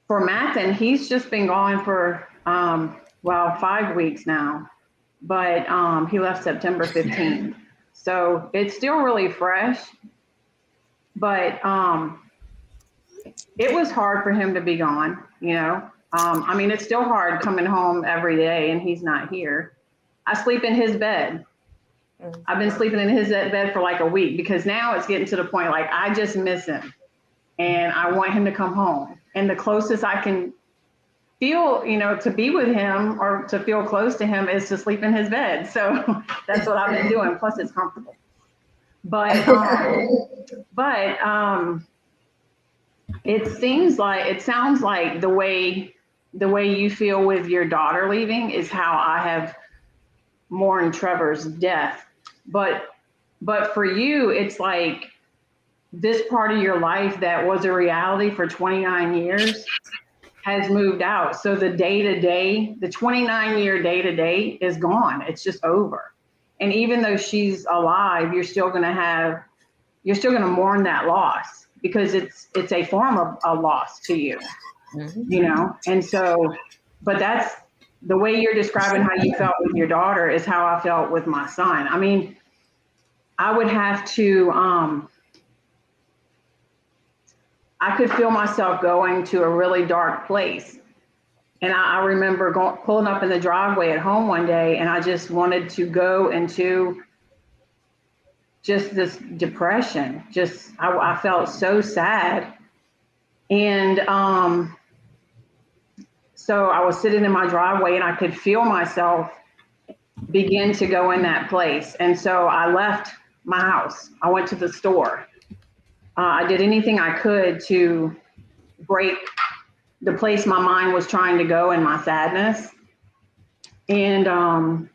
for Mathen, he's just been gone for 5 weeks now, but he left September 15th. So it's still really fresh, but it was hard for him to be gone. I mean, it's still hard coming home every day and he's not here. I sleep in his bed. I've been sleeping in his bed for like a week because now it's getting to the point like I just miss him and I want him to come home. And the closest I can feel, to be with him or to feel close to him is to sleep in his bed. So that's what I've been doing. Plus it's comfortable. But it sounds like the way you feel with your daughter leaving is how I have mourned Trevor's death. But for you, it's like this part of your life that was a reality for 29 years has moved out. So the day-to-day, the 29-year day-to-day is gone. It's just over. And even though she's alive, you're still going to mourn that loss because it's a form of a loss to you, you know? And so, but that's the way you're describing how you felt with your daughter is how I felt with my son. I mean, I would have to, I could feel myself going to a really dark place. And I remember pulling up in the driveway at home one day, and I just wanted to go into just this depression. I felt so sad. And so I was sitting in my driveway, and I could feel myself begin to go in that place. And so I left my house. I went to the store. I did anything I could to break the place my mind was trying to go in my sadness. And,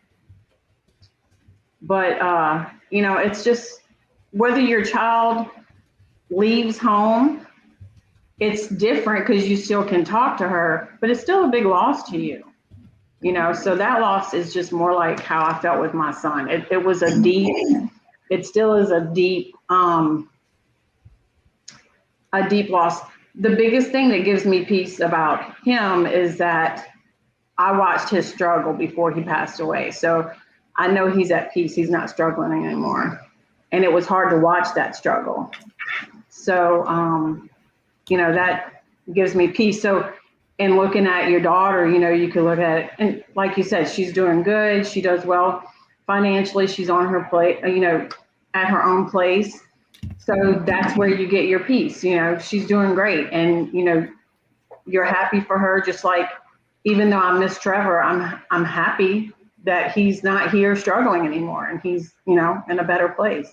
but, you know, it's just whether your child leaves home, it's different because you still can talk to her, but it's still a big loss to you, you know? So that loss is just more like how I felt with my son. It was it still is a deep loss. The biggest thing that gives me peace about him is that I watched his struggle before he passed away. So I know he's at peace. He's not struggling anymore. And it was hard to watch that struggle. So, you know, that gives me peace. So in looking at your daughter, you know, you could look at it. And like you said, she's doing good. She does well financially. She's on her plate, you know, at her own place. So that's where you get your peace. You know, she's doing great. And, you know, you're happy for her, just like, even though I miss Trevor, I'm happy that he's not here struggling anymore and he's, you know, in a better place.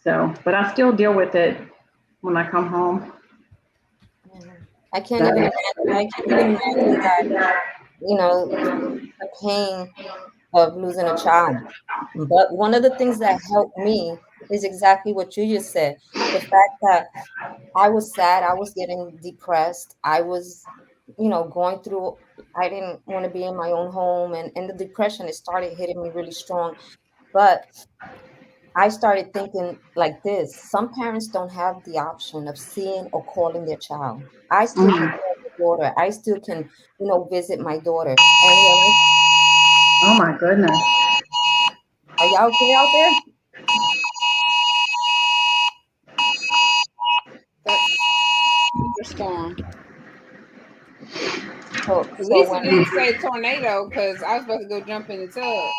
So, but I still deal with it when I come home. I can't even imagine that, you know, the pain of losing a child. But one of the things that helped me is exactly what you just said. The fact that I was sad, I was getting depressed, I was, you know, going through, I didn't want to be in my own home, and the depression, it started hitting me really strong. But I started thinking like this: some parents don't have the option of seeing or calling their child. I still can call my daughter. I still can, you know, visit my daughter. And when Oh my goodness. are y'all okay out there? That's a storm. So, At so least it when didn't say tornado because I was about to go jump in the tub.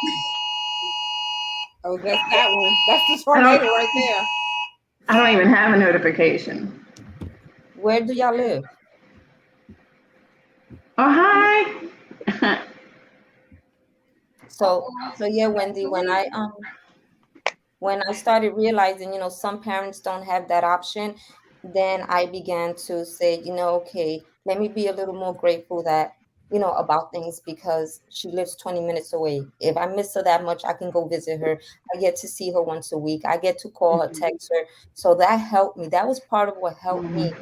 Oh, that's that one. That's the tornado right there. I don't even have a notification. where do y'all live? Oh, hi. So yeah, Wendy, when I started realizing, you know, some parents don't have that option, then I began to say, you know, okay, let me be a little more grateful that, you know, about things, because she lives 20 minutes away. If I miss her that much, I can go visit her. I get to see her once a week. I get to call her, text her. So that helped me. That was part of what helped me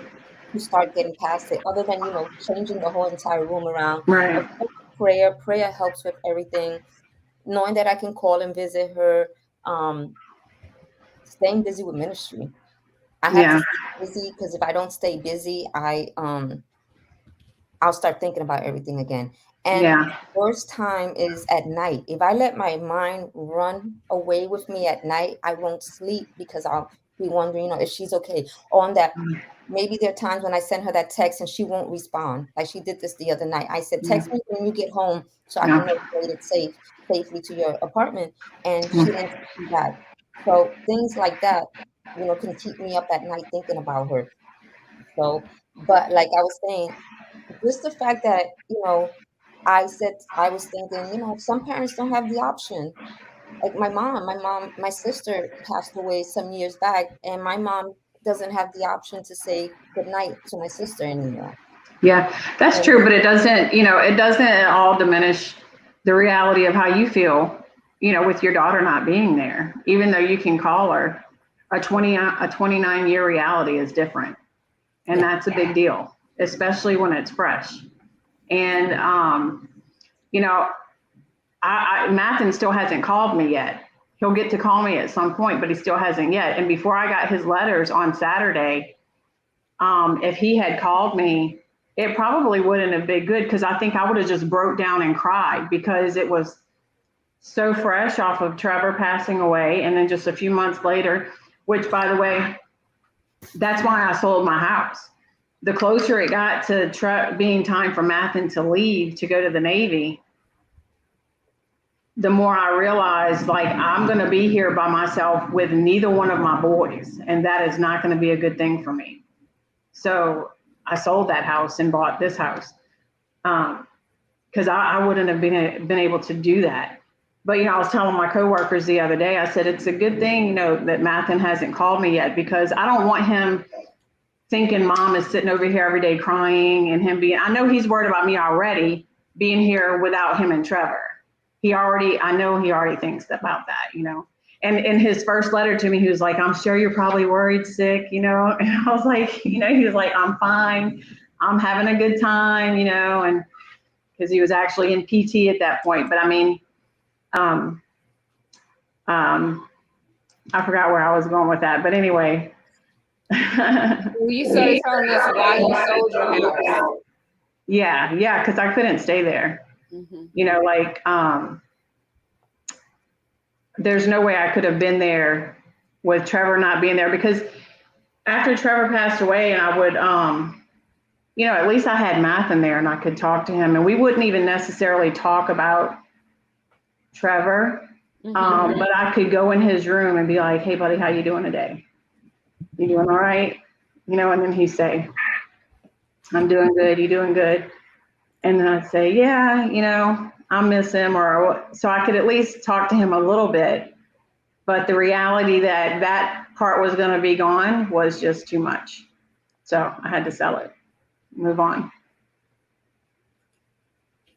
to start getting past it, other than, you know, changing the whole entire room around. Right. Of course, prayer helps with everything. Knowing that I can call and visit her, um, staying busy with ministry. I have to Yeah. stay busy, because if I don't stay busy, I'll start thinking about everything again. And Yeah. the worst time is at night. If I let my mind run away with me at night, I won't sleep, because I'll be wondering, you know, if she's okay. On that, maybe there are times when I send her that text and she won't respond. Like she did this the other night. I said, text me when you get home so I can Yeah. know you made it safely to your apartment. And she didn't text me back. So things like that, you know, can keep me up at night thinking about her. So, but like I was saying, just the fact that, you know, I was thinking, you know, some parents don't have the option. Like my sister passed away some years back, and my mom doesn't have the option to say goodnight to my sister anymore. Yeah, that's And true, but it doesn't, you know, it doesn't at all diminish the reality of how you feel, you know, with your daughter not being there. Even though you can call her, a 29-year reality is different. And yeah, that's a big deal. especially when it's fresh. And, you know, Mathen still hasn't called me yet. He'll get to call me at some point, but he still hasn't yet. And before I got his letters on Saturday, if he had called me, it probably wouldn't have been good, because I think I would have just broke down and cried, because it was so fresh off of Trevor passing away. And then just a few months later, which, by the way, that's why I sold my house. The closer it got to being time for Mathen to leave to go to the Navy, the more I realized, like, I'm going to be here by myself with neither one of my boys, and that is not going to be a good thing for me. So I sold that house and bought this house, because I wouldn't have been able to do that. But, I was telling my coworkers the other day, I said, it's a good thing, that Mathen hasn't called me yet, because I don't want him thinking mom is sitting over here every day crying, and I know he's worried about me already being here without him and Trevor. I know he already thinks about that, And in his first letter to me, he was like, I'm sure you're probably worried sick, And I was like, he was like, I'm fine. I'm having a good time, and because he was actually in PT at that point. But I mean, I forgot where I was going with that. But anyway. Well, you started telling us why you sold your house. Yeah, because I couldn't stay there. There's no way I could have been there with Trevor not being there, because after Trevor passed away, and I would, at least I had Mathen there and I could talk to him, and we wouldn't even necessarily talk about Trevor, but I could go in his room and be like, hey buddy, how you doing today? You doing all right? And then he'd say, I'm doing good. You doing good? And then I'd say, yeah, I miss him, so I could at least talk to him a little bit. But the reality that part was going to be gone was just too much. So I had to sell it, move on.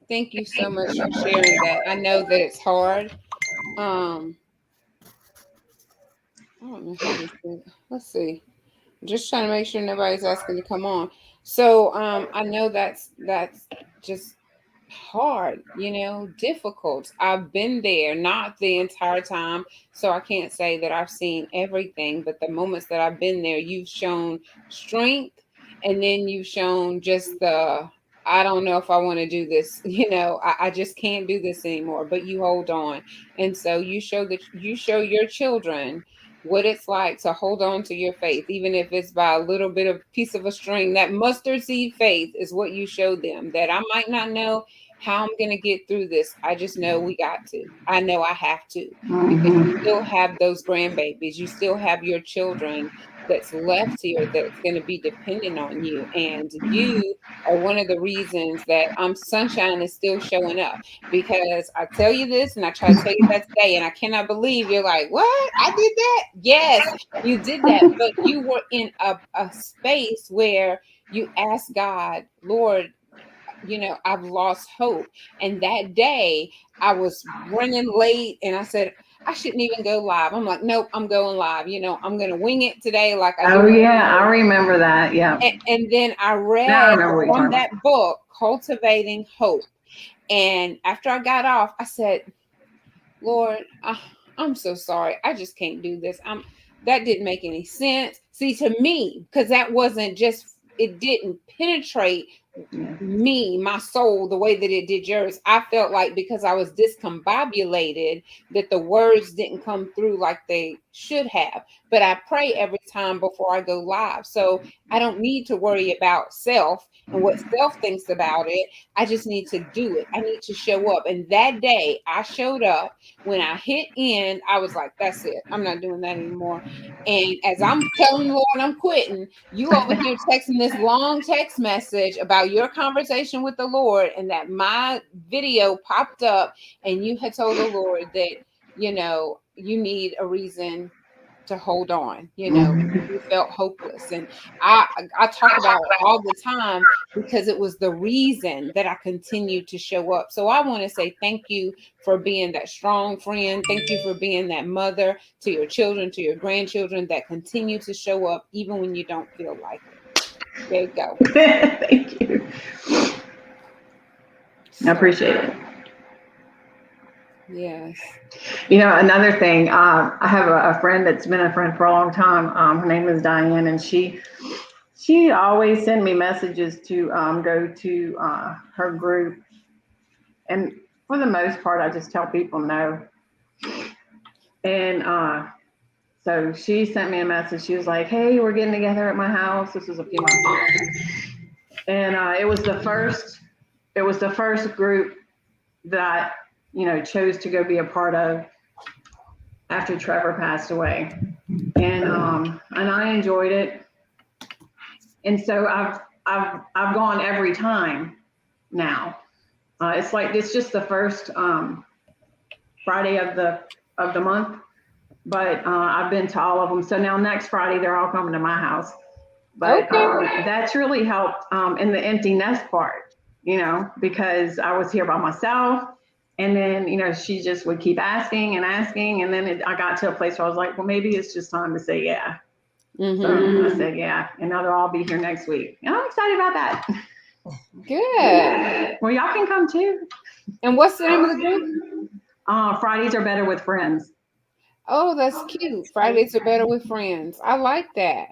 Thank you so much for sharing that. I know that it's hard. I don't know how this thing, let's see. I'm just trying to make sure nobody's asking to come on. So I know that's just hard, difficult. I've been there, not the entire time, so I can't say that I've seen everything, but the moments that I've been there, you've shown strength, and then you've shown just I don't know if I want to do this, I just can't do this anymore, but you hold on. And so you show your children what it's like to hold on to your faith, even if it's by a little bit of piece of a string. That mustard seed faith is what you show them, that I might not know how I'm going to get through this. I just know we got to. I know I have to, because you still have those grandbabies. You still have your children that's left here that's going to be dependent on you. And you are one of the reasons that Sunshine is still showing up, because I tell you this and I try to tell you that today, and I cannot believe you're like, what? I did that? Yes, you did that. But you were in a space where you asked God, Lord, I've lost hope. And that day I was running late and I said, I shouldn't even go live. I'm like, nope, I'm going live. I'm going to wing it today. Like I do. Oh yeah, I remember that. Yeah. And then I read from that book, Cultivating Hope. And after I got off, I said, Lord, I'm so sorry. I just can't do this. That didn't make any sense. See, to me, because that wasn't just, it didn't penetrate me, my soul, the way that it did yours. I felt like because I was discombobulated that the words didn't come through like they should have. But I pray every time before I go live. So I don't need to worry about self and what self thinks about it. I just need to do it. I need to show up. And that day I showed up. When I hit end, I was like, that's it. I'm not doing that anymore. And as I'm telling the Lord I'm quitting, you over here texting this long text message about your conversation with the Lord, and that my video popped up and you had told the Lord that, you need a reason to hold on, you felt hopeless. And I talk about it all the time because it was the reason that I continued to show up. So I want to say thank you for being that strong friend. Thank you for being that mother to your children, to your grandchildren, that continue to show up even when you don't feel like it. There you go. Thank you. I appreciate it. Yes. You know, another thing, I have a friend that's been a friend for a long time. Her name is Diane, and she always send me messages to go to her group. And for the most part, I just tell people no. And so she sent me a message. She was like, "Hey, we're getting together at my house." This was a few months ago, and it was the first group that I chose to go be a part of after Trevor passed away, and I enjoyed it. And so I've gone every time now. It's just the first Friday of the month, but I've been to all of them. So now next Friday they're all coming to my house. But that's really helped in the empty nest part, because I was here by myself. And then, she just would keep asking and asking. And then I got to a place where I was like, well, maybe it's just time to say yeah. Mm-hmm. So I said yeah. And now they'll all be here next week. And I'm excited about that. Good. Well, y'all can come too. And what's the name of the group? Fridays are better with friends. Oh, that's cute. Fridays are better with friends. I like that.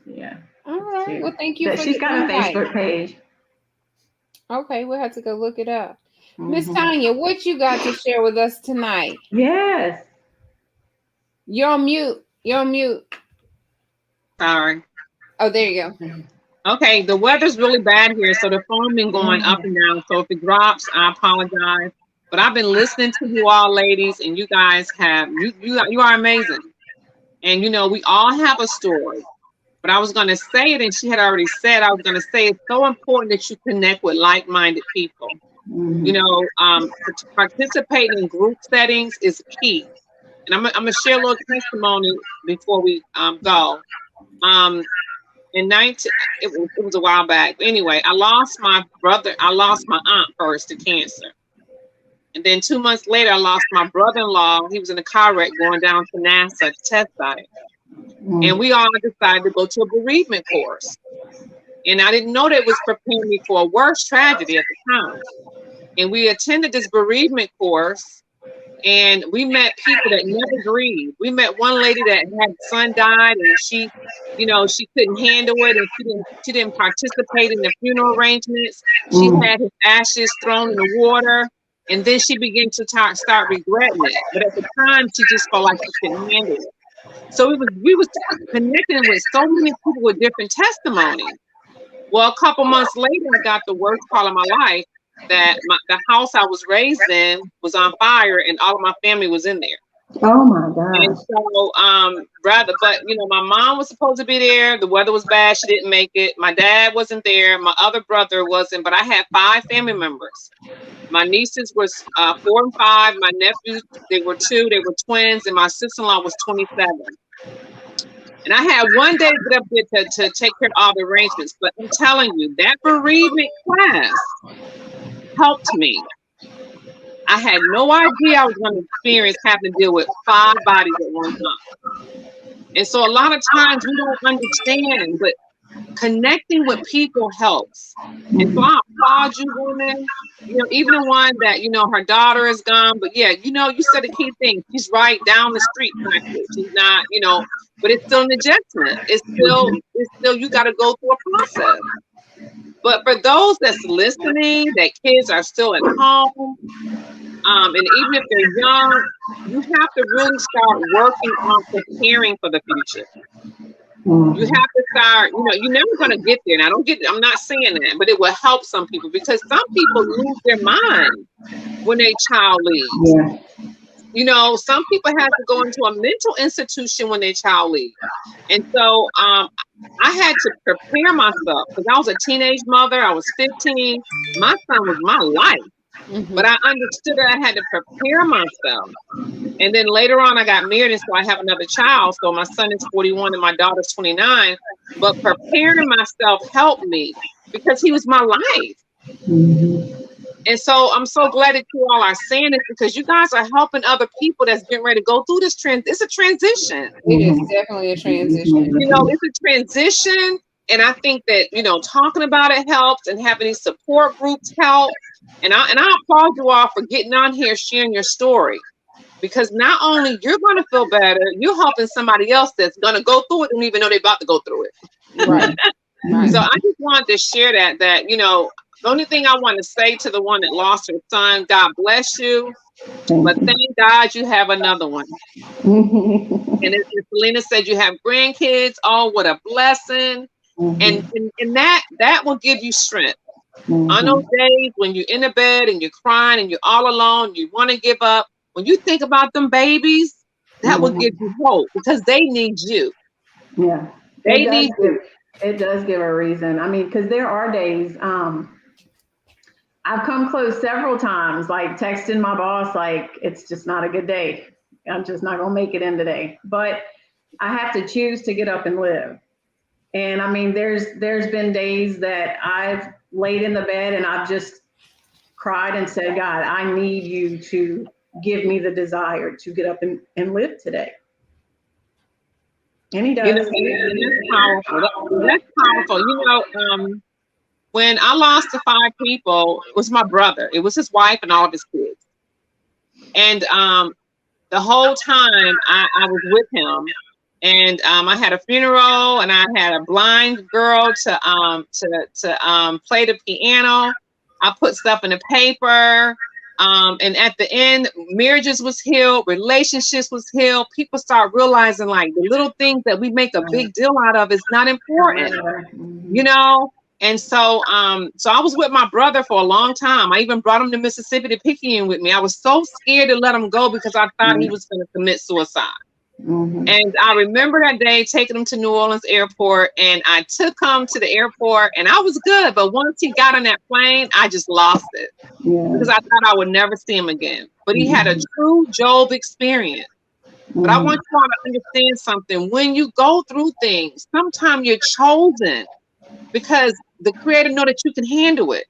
Yeah. All right. Well, thank you. She's got a Facebook page. Okay, we'll have to go look it up. Miss Tanya, what you got to share with us tonight? Yes. You're on mute. Sorry. Oh, there you go. Okay, the weather's really bad here, so the phone been going up and down. So if it drops, I apologize. But I've been listening to you all, ladies, and you guys you are amazing. And we all have a story. But I was going to say it, and she had already said, I was going to say it's so important that you connect with like-minded people. Participating in group settings is key. And I'm going to share a little testimony before we go. It was a while back. Anyway, I lost my aunt first to cancer. And then 2 months later, I lost my brother-in-law. He was in a car wreck going down to NASA test site. And we all decided to go to a bereavement course. And I didn't know that it was preparing me for a worse tragedy at the time. And we attended this bereavement course, and we met people that never grieved. We met one lady that had son died, and she couldn't handle it, and she didn't participate in the funeral arrangements. She had his ashes thrown in the water, and then she began to start regretting it. But at the time, she just felt like she couldn't handle it. So we was connecting with so many people with different testimonies. Well, a couple months later, I got the worst call of my life that the house I was raised in was on fire, and all of my family was in there. Oh my God. And so, my mom was supposed to be there. The weather was bad. She didn't make it. My dad wasn't there. My other brother wasn't, but I had 5 family members. My nieces was 4 and 5. My nephews, they were 2. They were twins. And my sister-in-law was 27. And I had one day to get up there to take care of all the arrangements. But I'm telling you, that bereavement class helped me. I had no idea I was going to experience having to deal with 5 bodies at one time. And so a lot of times we don't understand, but connecting with people helps. And so I applaud you, women. Even the one that, her daughter is gone, but yeah, you said a key thing. She's right down the street. She's not, but it's still an adjustment. It's still, you got to go through a process. But for those that's listening, that kids are still at home, and even if they're young, you have to really start working on preparing for the future. You have to start, you're never going to get there. And I'm not saying that, but it will help some people, because some people lose their mind when their child leaves. Yeah. Some people have to go into a mental institution when their child leaves. And so I had to prepare myself, because I was a teenage mother. I was 15. My son was my life. But I understood that I had to prepare myself. And then later on, I got married, and so I have another child. So my son is 41 and my daughter's 29. But preparing myself helped me, because he was my life. And so I'm so glad that you all are saying it, because you guys are helping other people that's getting ready to go through this it's a transition. It is definitely a transition. It's a transition. And I think that, you know, talking about it helps, and having these support groups help. And I applaud you all for getting on here, sharing your story, because not only you're going to feel better, you're helping somebody else that's going to go through it and even know they're about to go through it. Right. Right. So I just wanted to share that, you know, the only thing I want to say to the one that lost her son, God bless you, but thank God you have another one. And as Celena said, you have grandkids. Oh, what a blessing. And that will give you strength. On those days when you're in the bed and you're crying and you're all alone, you want to give up, when you think about them babies, that will give you hope, because they need you. Yeah. They need you. It does give a reason. I mean, because there are days, I've come close several times, like texting my boss, like, it's just not a good day. I'm just not gonna make it in today. But I have to choose to get up and live. And I mean, there's been days that I've laid in the bed and I've just cried and said, God, I need you to give me the desire to get up and live today. And he does. You know, that's powerful. That's powerful. You know, when I lost the 5 people, it was my brother. It was his wife and all of his kids. And the whole time I was with him, and I had a funeral, and I had a blind girl to play the piano. I put stuff in the paper. And at the end, marriages was healed, relationships was healed. People start realizing, like, the little things that we make a big deal out of is not important, you know? And so I was with my brother for a long time. I even brought him to Mississippi to Picayune with me. I was so scared to let him go because I thought he was going to commit suicide. And I remember that day taking him to New Orleans airport, and I took him to the airport, and I was good. But once he got on that plane, I just lost it because I thought I would never see him again. But he had a true Job experience. But I want you all to understand something. When you go through things, sometimes you're chosen because the Creator know that you can handle it.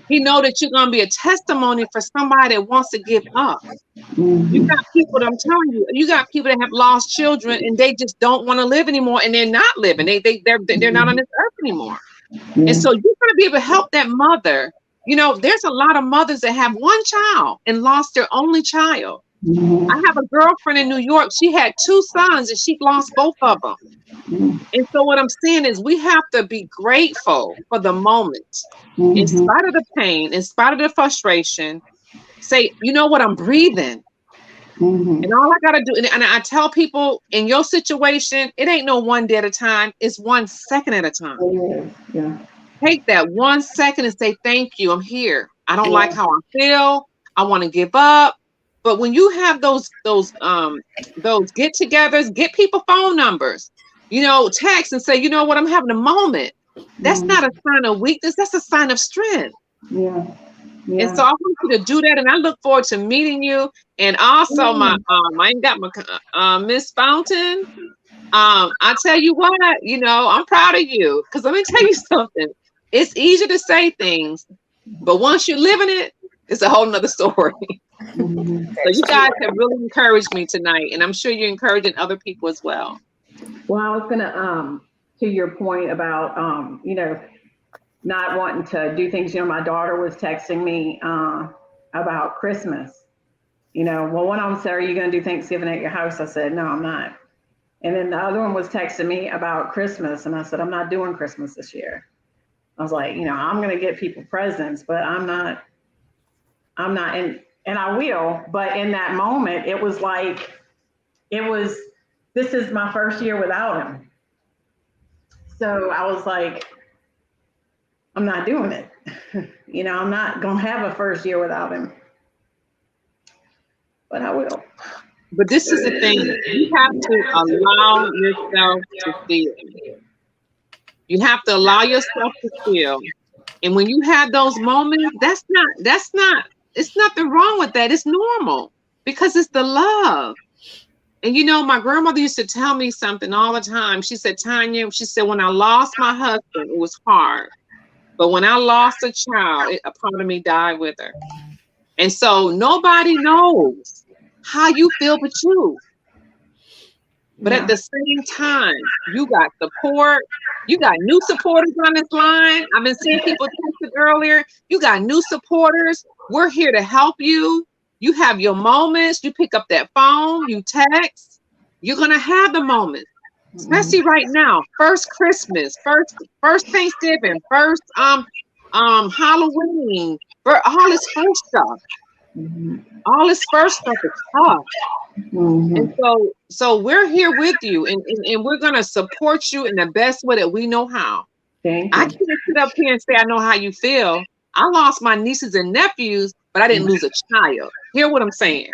He know that you're going to be a testimony for somebody that wants to give up. You got people that I'm telling you, you got people that have lost children and they just don't want to live anymore, and they're not living. They're not on this earth anymore. And so you're going to be able to help that mother. You know, there's a lot of mothers that have one child and lost their only child. I have a girlfriend in New York. She had 2 sons and she lost both of them. And so what I'm saying is we have to be grateful for the moment, in spite of the pain, in spite of the frustration. Say, you know what, I'm breathing. And all I got to do, and I tell people, in your situation, it ain't no one day at a time. It's 1 second at a time. Yeah. Take that 1 second and say, thank you, I'm here. I don't like how I feel. I want to give up. But when you have those get-togethers, get people phone numbers, you know, text and say, you know what, I'm having a moment. That's not a sign of weakness. That's a sign of strength. Yeah. And so I want you to do that, and I look forward to meeting you. And also, my I ain't got my Miss Fountain. I tell you what, you know, I'm proud of you, because let me tell you something. It's easier to say things, but once you're living it, it's a whole nother story. So you guys have really encouraged me tonight, and I'm sure you're encouraging other people as well. Well, I was gonna to your point about you know, not wanting to do things. You know, my daughter was texting me about Christmas. You know, well, one of them said, are you going to do Thanksgiving at your house? I said, no, I'm not. And then the other one was texting me about Christmas. And I said, I'm not doing Christmas this year. I was like, you know, I'm going to get people presents, but I'm not, and I will. But in that moment, it was like, this is my first year without him. So I was like, I'm not doing it. You know, I'm not going to have a first year without him. But I will. But this is the thing. You have to allow yourself to feel. You have to allow yourself to feel. And when you have those moments, it's nothing wrong with that. It's normal, because it's the love. And you know, my grandmother used to tell me something all the time. She said, Tanya, she said, when I lost my husband, it was hard. But when I lost a child, a part of me died with her. And so nobody knows how you feel but you. But at the same time, you got support. You got new supporters on this line. I've been seeing people texted earlier. You got new supporters. We're here to help you. You have your moments. You pick up that phone. You text. You're gonna have the moments, especially right now. First Christmas, first Thanksgiving, first Halloween. For all this first stuff. All this first stuff is tough. And so we're here with you, and we're gonna support you in the best way that we know how. Thank I you. can't sit up here and say I know how you feel. I lost my nieces and nephews, but I didn't lose a child. Hear what I'm saying?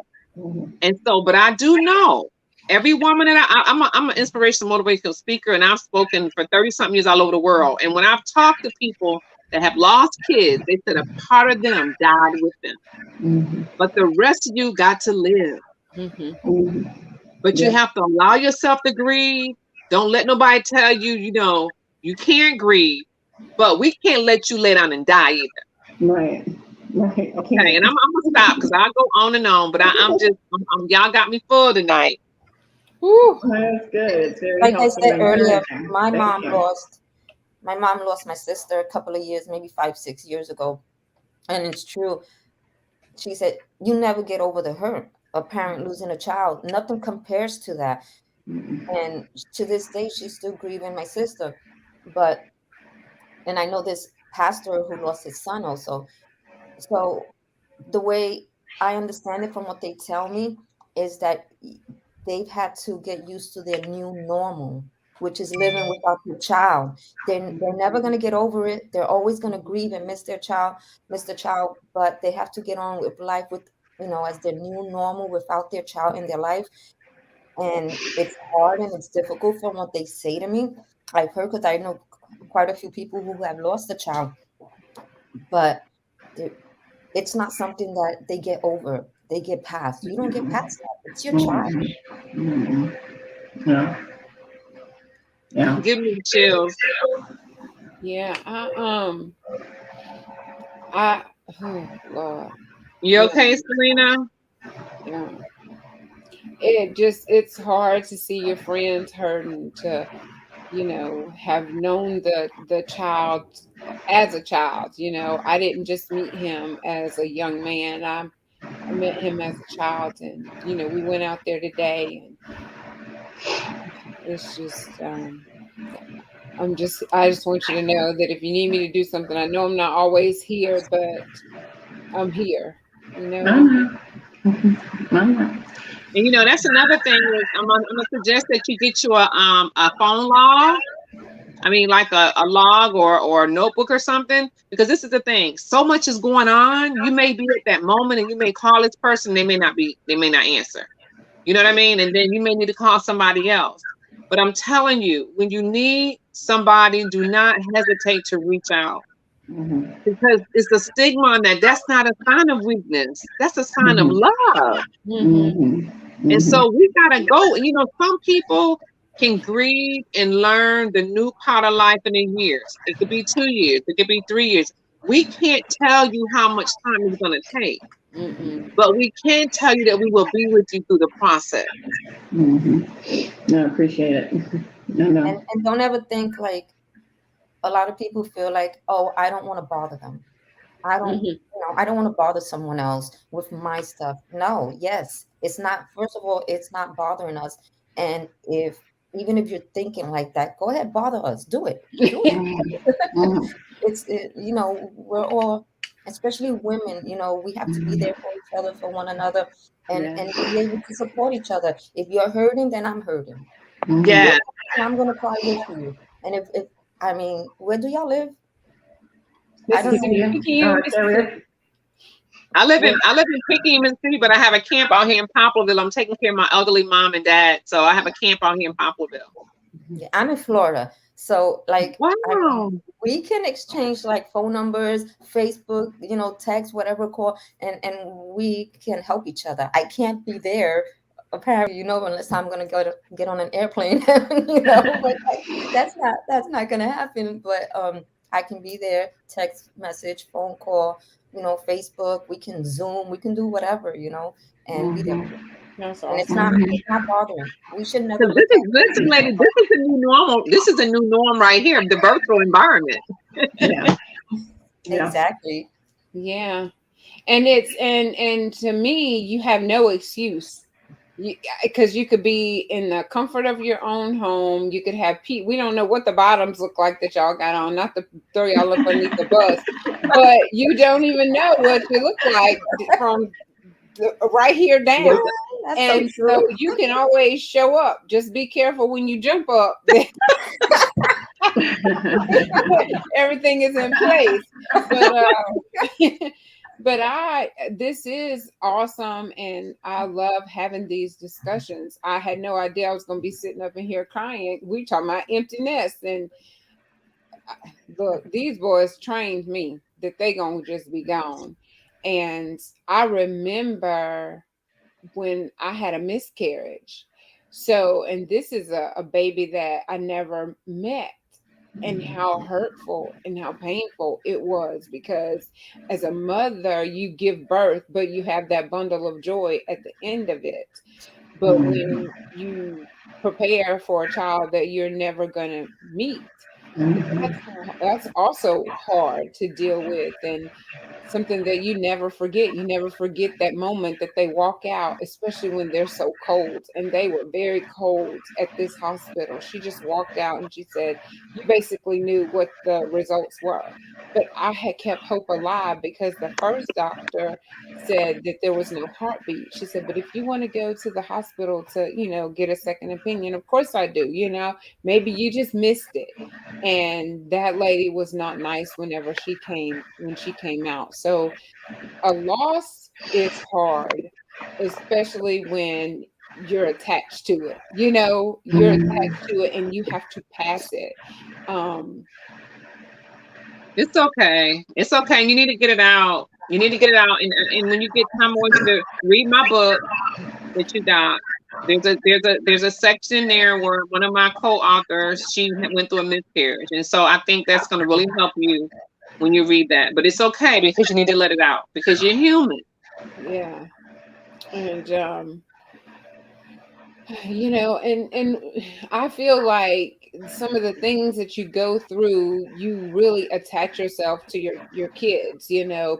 And so, but I do know every woman that I'm an inspirational motivational speaker, and I've spoken for 30 something years all over the world. And when I've talked to people that have lost kids, they said a part of them died with them, but the rest of you got to live. But you have to allow yourself to grieve. Don't let nobody tell you, you can't grieve, but we can't let you lay down and die either. Right. Okay, and I'm gonna stop because I'll go on and on, but I'm y'all got me full tonight. Woo. That's good. It's very like I helpful said and earlier, encouraging. my Thank mom you. lost my sister a couple of years, maybe 5-6 years ago. And it's true. She said, you never get over the hurt. A parent losing a child, nothing compares to that. And to this day, she's still grieving my sister. And I know this pastor who lost his son also. So the way I understand it from what they tell me is that they've had to get used to their new normal, which is living without their child. They're never going to get over it. They're always going to grieve and miss the child, but they have to get on with life with, as their new normal without their child in their life. And it's hard and it's difficult from what they say to me. I've heard, because I know quite a few people who have lost a child, but it's not something that they get over. They get past. You don't get past that. It's your child. Yeah. Give me chills. Yeah. Oh Lord. You okay, Celena? Yeah. It's hard to see your friends hurting, to have known the child as a child. I didn't just meet him as a young man. I met him as a child, and we went out there today, and it's just I just want you to know that if you need me to do something, I know I'm not always here, but I'm here. And that's another thing. I'm gonna suggest that you get you a phone log. I mean, like a log or a notebook or something, because this is the thing. So much is going on. You may be at that moment and you may call this person. They may not answer. You know what I mean? And then you may need to call somebody else. But I'm telling you, when you need somebody, do not hesitate to reach out. Because it's the stigma on that. That's not a sign of weakness. That's a sign of love. And so we gotta go. Some people can grieve and learn the new part of life in years. It could be 2 years. It could be 3 years. We can't tell you how much time it's gonna take, but we can tell you that we will be with you through the process. No, I appreciate it. No. And don't ever think like a lot of people feel like, oh, I don't want to bother them. I don't want to bother someone else with my stuff. No, yes, it's not. First of all, it's not bothering us. And even if you're thinking like that, go ahead, bother us. Do it. We're all, especially women. We have to be there for each other, for one another, and be able to support each other. If you're hurting, then I'm hurting. Yeah, I'm gonna cry with you. And if I mean, where do y'all live? I live in Pinckney, Mississippi, but I have a camp out here in Poplarville. I'm taking care of my elderly mom and dad, so I have a camp out here in Poplarville. Yeah, I'm in Florida, so like, wow. We can exchange like phone numbers, Facebook, text, whatever, call, and we can help each other. I can't be there, apparently, unless I'm gonna go to get on an airplane, but that's not gonna happen. But I can be there, text message, phone call, Facebook. We can Zoom, we can do whatever, and be there. That's And awesome. it's not bothering. We should never So look at listen, lady, this is a new normal. This is a new norm right here, the virtual environment. Yeah. Yeah. exactly. Yeah. And and to me, you have no excuse. Because you could be in the comfort of your own home. You could have we don't know what the bottoms look like that y'all got on, not to throw y'all up underneath the bus, but you don't even know what you look like from right here down. That's And so so true. you can always show up. Just be careful when you jump up. Everything is in place. But but this is awesome, and I love having these discussions. I had no idea I was going to be sitting up in here crying. We talking about empty nest, and look, these boys trained me that they gonna just be gone. And I remember when I had a miscarriage. So, and this is a baby that I never met, and how hurtful and how painful it was, because as a mother, you give birth, but you have that bundle of joy at the end of it. But when you prepare for a child that you're never going to meet, that's also hard to deal with, and something that you never forget. You never forget that moment that they walk out, especially when they're so cold. And they were very cold at this hospital. She just walked out and she said, "You basically knew what the results were." But I had kept hope alive because the first doctor said that there was no heartbeat. She said, "But if you want to go to the hospital to, get a second opinion, of course I do. Maybe you just missed it." And that lady was not nice when she came out. So a loss is hard, especially when you're attached to it. You're attached to it and you have to pass it. um It's okay. It's okay. You need to get it out. You need to get it out. And when you get time, I want you to read my book that you got. There's a section there where one of my co-authors, she went through a miscarriage. And so I think that's gonna really help you when you read that. But it's okay because you need to let it out because you're human. yeah. And and I feel like some of the things that you go through, you really attach yourself to your kids,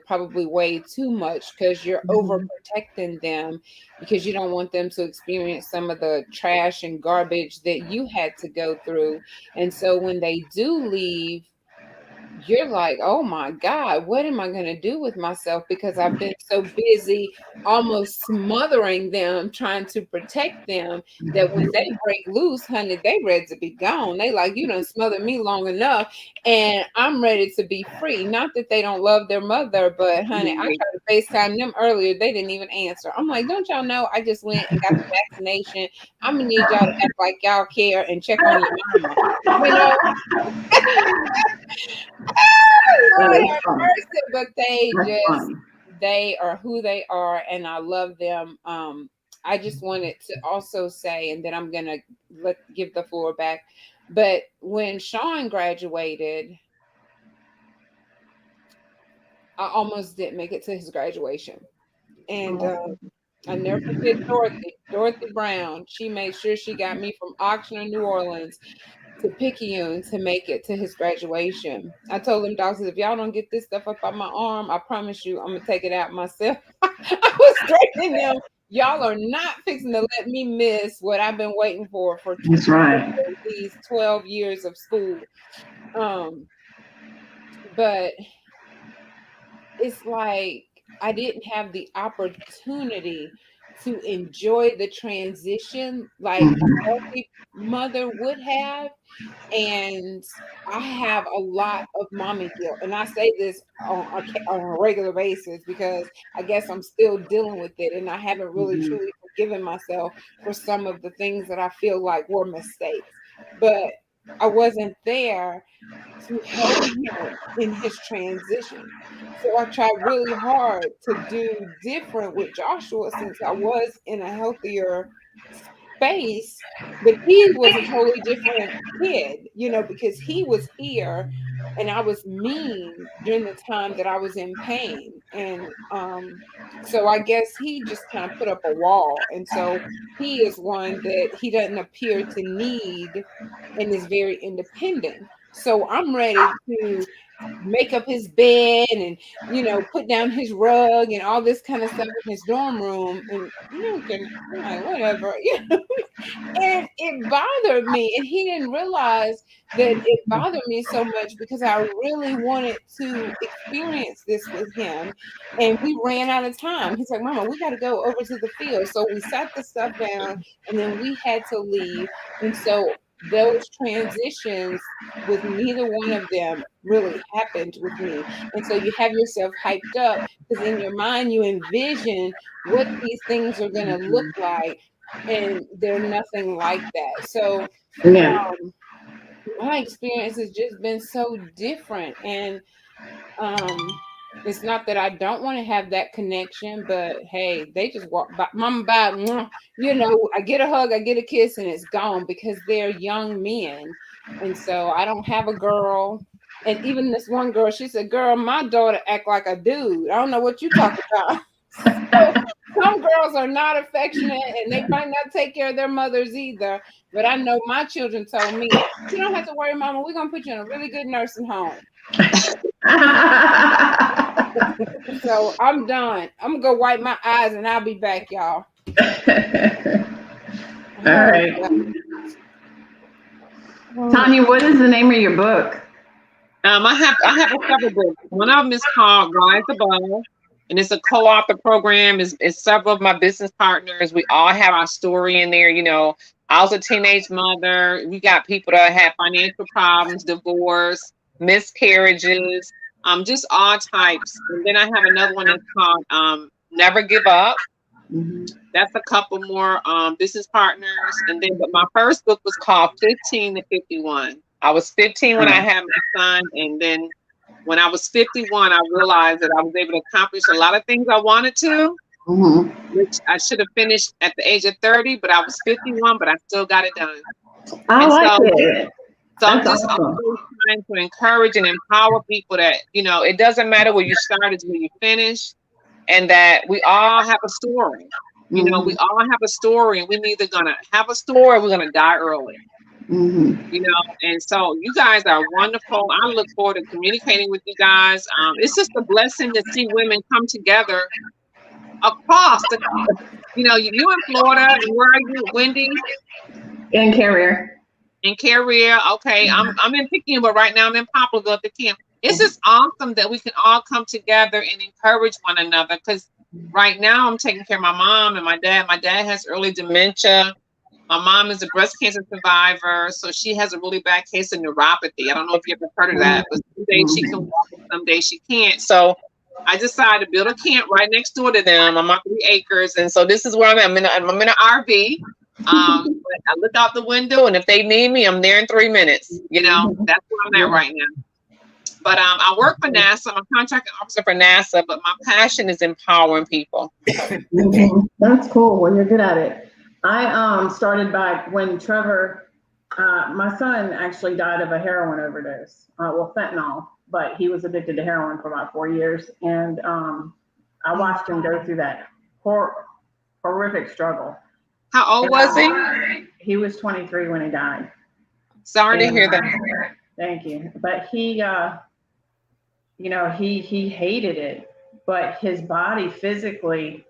probably way too much, because you're overprotecting them, because you don't want them to experience some of the trash and garbage that you had to go through. And so when they do leave, you're like, "Oh my God, what am I going to do with myself?" Because I've been so busy almost smothering them, trying to protect them, that when they break loose, honey, they ready to be gone. They like, "You done smothered me long enough, and I'm ready to be free." Not that they don't love their mother, but honey, I tried to FaceTime them earlier. They didn't even answer. I'm like, "Don't y'all know I just went and got the vaccination? I'm going to need y'all to act like y'all care and check on your mama." You know? Lord have mercy, but they are who they are, and I love them. I just wanted to also say, and then I'm gonna give the floor back. But when Sean graduated, I almost didn't make it to his graduation. And I never forget Dorothy Brown. She made sure she got me from Oxnard, New Orleans, to Picayune to make it to his graduation. I told them doctors, if y'all don't get this stuff up on my arm, I promise you I'm gonna take it out myself. I was threatening them. Y'all are not fixing to let me miss what I've been waiting for That's right. these 12 years of school. But it's like I didn't have the opportunity to enjoy the transition like a healthy mother would have. And I have a lot of mommy guilt. And I say this on a regular basis because I guess I'm still dealing with it. And I haven't really truly forgiven myself for some of the things that I feel like were mistakes. But I wasn't there to help him in his transition. So I tried really hard to do different with Joshua, since I was in a healthier face, but he was a totally different kid, because he was here and I was mean during the time that I was in pain. And so I guess he just kind of put up a wall. And so he is one that he doesn't appear to need and is very independent. So I'm ready to make up his bed and put down his rug and all this kind of stuff in his dorm room, and I'm like, whatever. And it bothered me, and he didn't realize that it bothered me so much because I really wanted to experience this with him, and we ran out of time. He's like, Mama, we got to go over to the field. So we sat the stuff down, and then we had to leave. And so those transitions with neither one of them really happened with me. And so you have yourself hyped up because in your mind you envision what these things are going to look like, and they're nothing like that. So Yeah. my experience has just been so different. And it's not that I don't want to have that connection, but hey, they just walk by, mama by, I get a hug, I get a kiss, and it's gone because they're young men. And so I don't have a girl. And even this one girl, she said, girl, my daughter act like a dude. I don't know what you talking about. So some girls are not affectionate and they might not take care of their mothers either. But I know my children told me, you don't have to worry, Mama. We're going to put you in a really good nursing home. So I'm done. I'm going to go wipe my eyes and I'll be back, y'all. All right. Tanya, what is the name of your book? I have several books. One of them is called Rise Above, and it's a co-author program. It's several of my business partners. We all have our story in there. I was a teenage mother. We got people that have financial problems, divorce, miscarriages, just all types. And then I have another one that's called Never Give Up. Mm-hmm. That's a couple more business partners. And then, but my first book was called 15 to 51. I was 15 when I had my son, and then when I was 51, I realized that I was able to accomplish a lot of things I wanted to, which I should have finished at the age of 30, but I was 51, but I still got it done. I like it. So I'm just always trying to encourage and empower people that, it doesn't matter where you start, it's where you finish, and that we all have a story. We all have a story, and we're either going to have a story or we're going to die early. And so you guys are wonderful. I look forward to communicating with you guys. It's just a blessing to see women come together across the, you in Florida, and where are you, Wendy? In Carrier. In Carrier, okay. I'm in Picayune, but right now I'm in Poplarville at the camp. It's just awesome that we can all come together and encourage one another, because right now I'm taking care of my mom and my dad. My dad has early dementia. My mom is a breast cancer survivor, so she has a really bad case of neuropathy. I don't know if you ever heard of that, but some days she can walk and some days she can't. So I decided to build a camp right next door to them. I'm on 3 acres, and so this is where I'm at. I'm in an RV. But I look out the window, and if they need me, I'm there in 3 minutes. That's where I'm at right now. But I work for NASA. I'm a contracting officer for NASA, but my passion is empowering people. That's cool. Well, you're good at it. I started back when Trevor, my son actually died of a heroin overdose, fentanyl, but he was addicted to heroin for about 4 years. And I watched him go through that horrific struggle. How old was he? He was 23 when he died. Sorry to hear that. Thank you. But he, he hated it, but his body physically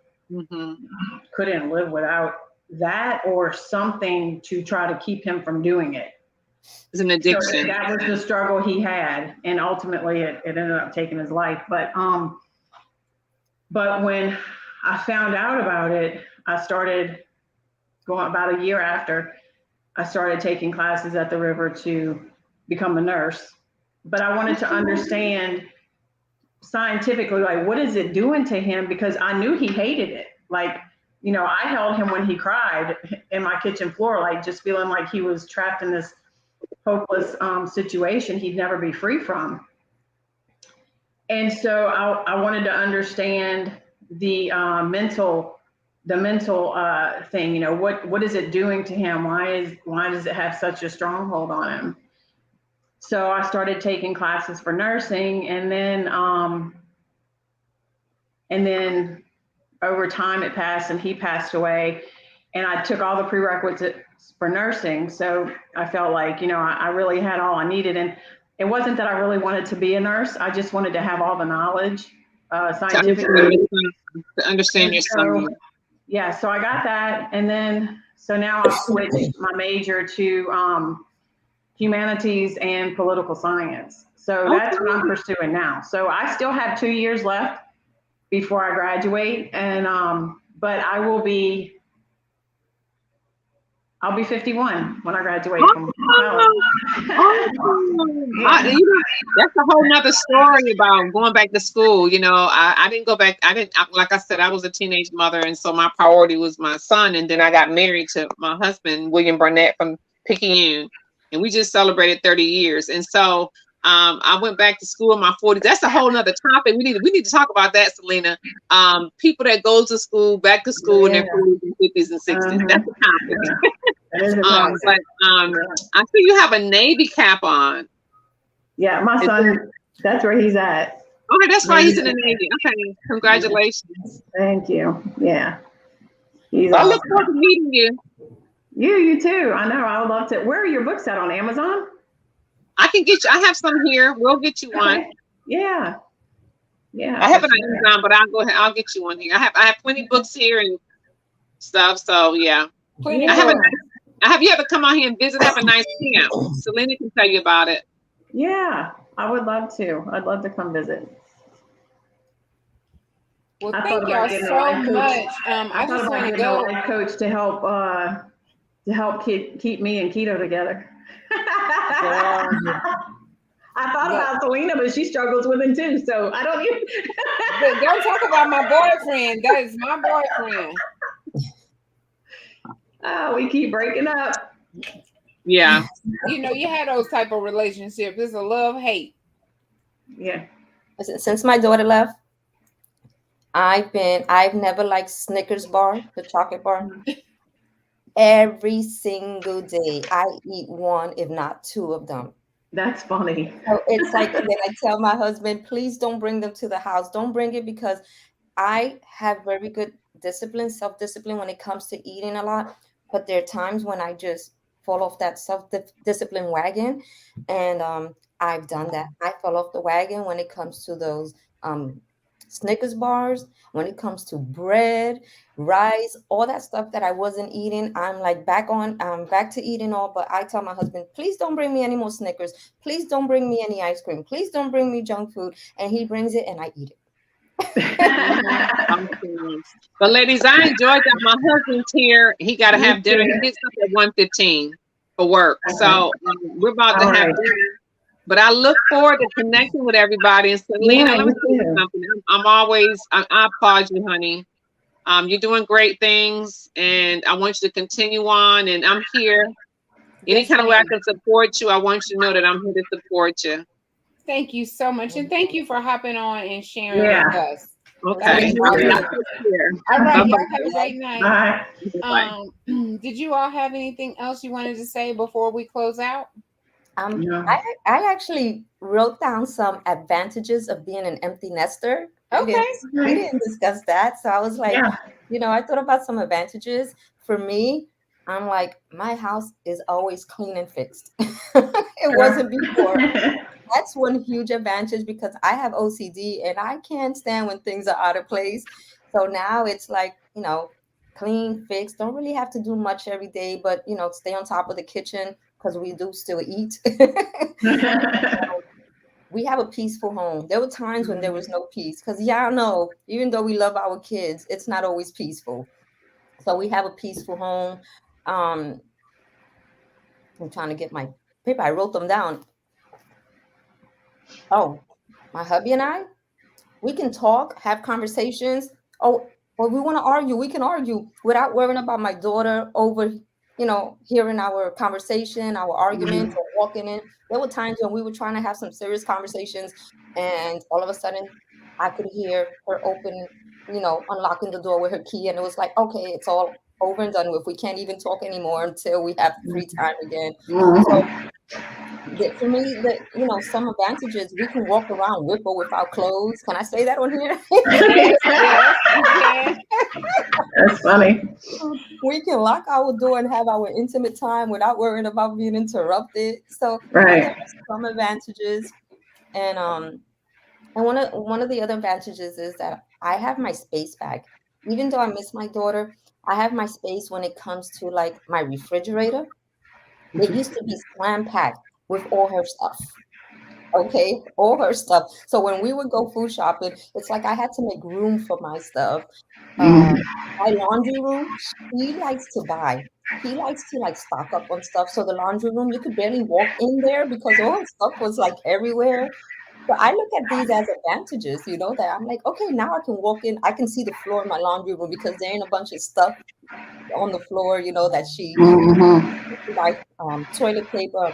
couldn't live without that or something to try to keep him from doing it. It's an addiction. So that was the struggle he had, and ultimately it ended up taking his life. But when I found out about it, I started going about a year after. I started taking classes at the river to become a nurse, but I wanted to understand scientifically, like, what is it doing to him? Because I knew he hated it. Like, I held him when he cried in my kitchen floor, like just feeling like he was trapped in this hopeless situation he'd never be free from. And so I wanted to understand the mental the mental thing. You know, what is it doing to him? Why does it have such a stronghold on him? So I started taking classes for nursing, and then over time it passed, and he passed away, and I took all the prerequisites for nursing. So I felt like, you know, I really had all I needed, and it wasn't that I really wanted to be a nurse. I just wanted to have all the knowledge, scientifically. To understand your son. Yeah, so I got that, and then so now I've switched my major to humanities and political science. So that's what I'm pursuing now. So I still have 2 years left before I graduate, and but I'll be 51 when I graduate from college. That's a whole nother story about going back to school. You know, I didn't go back. Like I said, I was a teenage mother, and so my priority was my son. And then I got married to my husband, William Burnett from Picayune, and we just celebrated 30 years. And so I went back to school in my 40s. That's a whole nother topic. We need to talk about that, Celena. People that go to school, back to school in their 40s and 50s and 60s. That's a topic. But I see you have a Navy cap on. Yeah, my son, that's where he's at. Okay, that's why he's in the Navy. Okay, congratulations. Thank you. Yeah. I look forward to meeting you. You too. I know. I would love to. Where are your books at, on Amazon? I can get you. I have some here. We'll get you one. Okay. Yeah. Yeah. I have it on Amazon, but I'll go ahead. I'll get you one here. I have plenty books here and stuff. So yeah. Have you ever come on here and visit? Have a nice camp. Celena can tell you about it. Yeah, I would love to. I'd love to come visit. Well, thank y'all so much. I just want to go. A life coach to help keep me and Keto together. I thought about Celena, but she struggles with him too. So I don't even. But don't talk about my boyfriend. That is my boyfriend. Oh, we keep breaking up. Yeah. You know, you had those type of relationships. It's a love-hate. Yeah. Since my daughter left, I've never liked Snickers bar, the chocolate bar. Every single day, I eat one, if not two of them. That's funny. So it's like, and then I tell my husband, please don't bring them to the house. Don't bring it, because I have very good discipline, self-discipline when it comes to eating a lot. But there are times when I just fall off that self-discipline wagon. And I've done that. I fell off the wagon when it comes to those Snickers bars, when it comes to bread, rice, all that stuff that I wasn't eating. I'm like back to eating all. But I tell my husband, please don't bring me any more Snickers. Please don't bring me any ice cream. Please don't bring me junk food. And he brings it and I eat it. But ladies, I enjoyed that. My husband's here. He got to have dinner. He gets up at 1:15 for work. So we're about to have dinner. But I look forward to connecting with everybody. And Celena, let me tell you something. I applaud you, honey. You're doing great things, and I want you to continue on. And I'm here. Any kind of way I can support you, I want you to know that I'm here to support you. Thank you so much. And thank you for hopping on and sharing with us. Okay. All right. Y'all have a great night. Did you all have anything else you wanted to say before we close out? I actually wrote down some advantages of being an empty nester. Okay. We didn't discuss that. So I was like, I thought about some advantages. For me, I'm like, my house is always clean and fixed. It wasn't before. That's one huge advantage, because I have OCD and I can't stand when things are out of place. So now it's like, clean, fixed. Don't really have to do much every day, but, stay on top of the kitchen, because we do still eat. We have a peaceful home. There were times when there was no peace, because y'all know, even though we love our kids, it's not always peaceful. So we have a peaceful home. I'm trying to get my paper. I wrote them down. Oh, my hubby and I, we can talk, have conversations. Oh, well, we want to argue. We can argue without worrying about my daughter over, hearing our conversation, our arguments, or walking in. There were times when we were trying to have some serious conversations, and all of a sudden I could hear her open unlocking the door with her key, and it was like, okay, it's all over and done with. We can't even talk anymore until we have free time again. So for me, some advantages, we can walk around with or without clothes. Can I say that on here? Yes, yes, you can. That's funny. We can lock our door and have our intimate time without worrying about being interrupted. So there Right. are some advantages, and one of the other advantages is that I have my space back. Even though I miss my daughter, I have my space when it comes to like my refrigerator. It used to be slam packed with all her stuff. Okay, all her stuff. So when we would go food shopping, it's like I had to make room for my stuff. Uh, Mhm. my laundry room, he likes to buy. He likes to like stock up on stuff. So the laundry room, you could barely walk in there because all her stuff was like everywhere. So I look at these as advantages, that I'm like, okay, now I can walk in, I can see the floor in my laundry room because there ain't a bunch of stuff on the floor, that she Mhm. like toilet paper,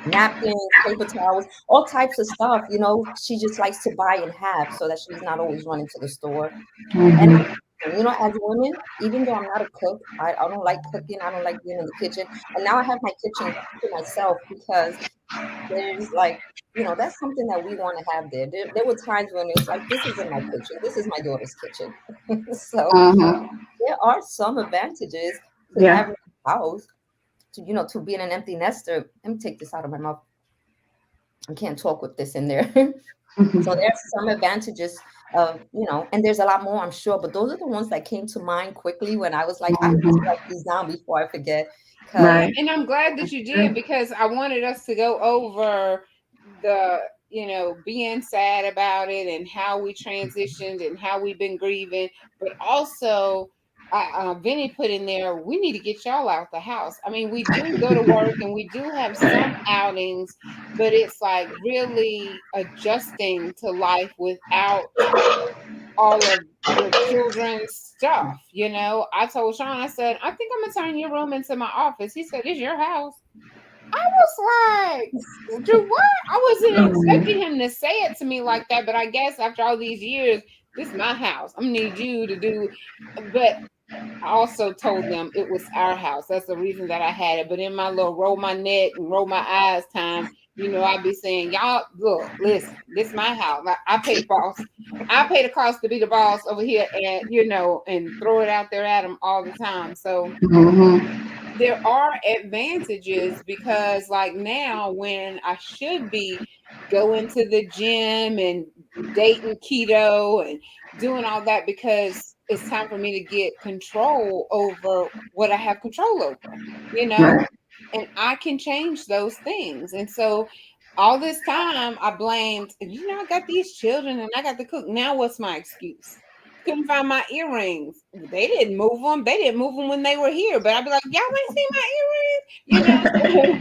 napkins, paper towels, all types of stuff, she just likes to buy and have so that she's not always running to the store. And Mhm. as women, even though I'm not a cook, I don't like cooking, I don't like being in the kitchen. And now I have my kitchen to myself because there's like, that's something that we want to have there. There were times when it was like, this isn't my kitchen, this is my daughter's kitchen. So Mhm. there are some advantages to Yeah. having a house, to being an empty nester. Let me take this out of my mouth. I can't talk with this in there. So Mhm. there's some advantages of, and there's a lot more, I'm sure, but those are the ones that came to mind quickly when I was like, I need to Mhm. write these down before I forget. Because Yeah, Right. and I'm glad that you did because I wanted us to go over the, being sad about it and how we transitioned and how we've been grieving, but also Vinny put in there, we need to get y'all out the house. I mean, we do go to work and we do have some outings, but it's like really adjusting to life without all of your children's stuff. I told Sean, I said, I think I'm gonna turn your room into my office. He said, it's your house. I was like, do what? I wasn't expecting him to say it to me like that, but I guess after all these years, this is my house. I'm gonna need you to do. But I also told them it was our house. That's the reason that I had it. But in my little roll my neck and roll my eyes time, I'd be saying, y'all, look, listen, this is my house. I pay the boss. I pay the cost to be the boss over here and, and throw it out there at them all the time. So Mhm. there are advantages because like now when I should be going to the gym and dating keto and doing all that because it's time for me to get control over what I have control over, Right. and I can change those things. And so all this time I blamed, I got these children and I got to cook. Now what's my excuse? Couldn't find my earrings. They didn't move them. They didn't move them when they were here. But I'd be like, y'all ain't seen my earrings, So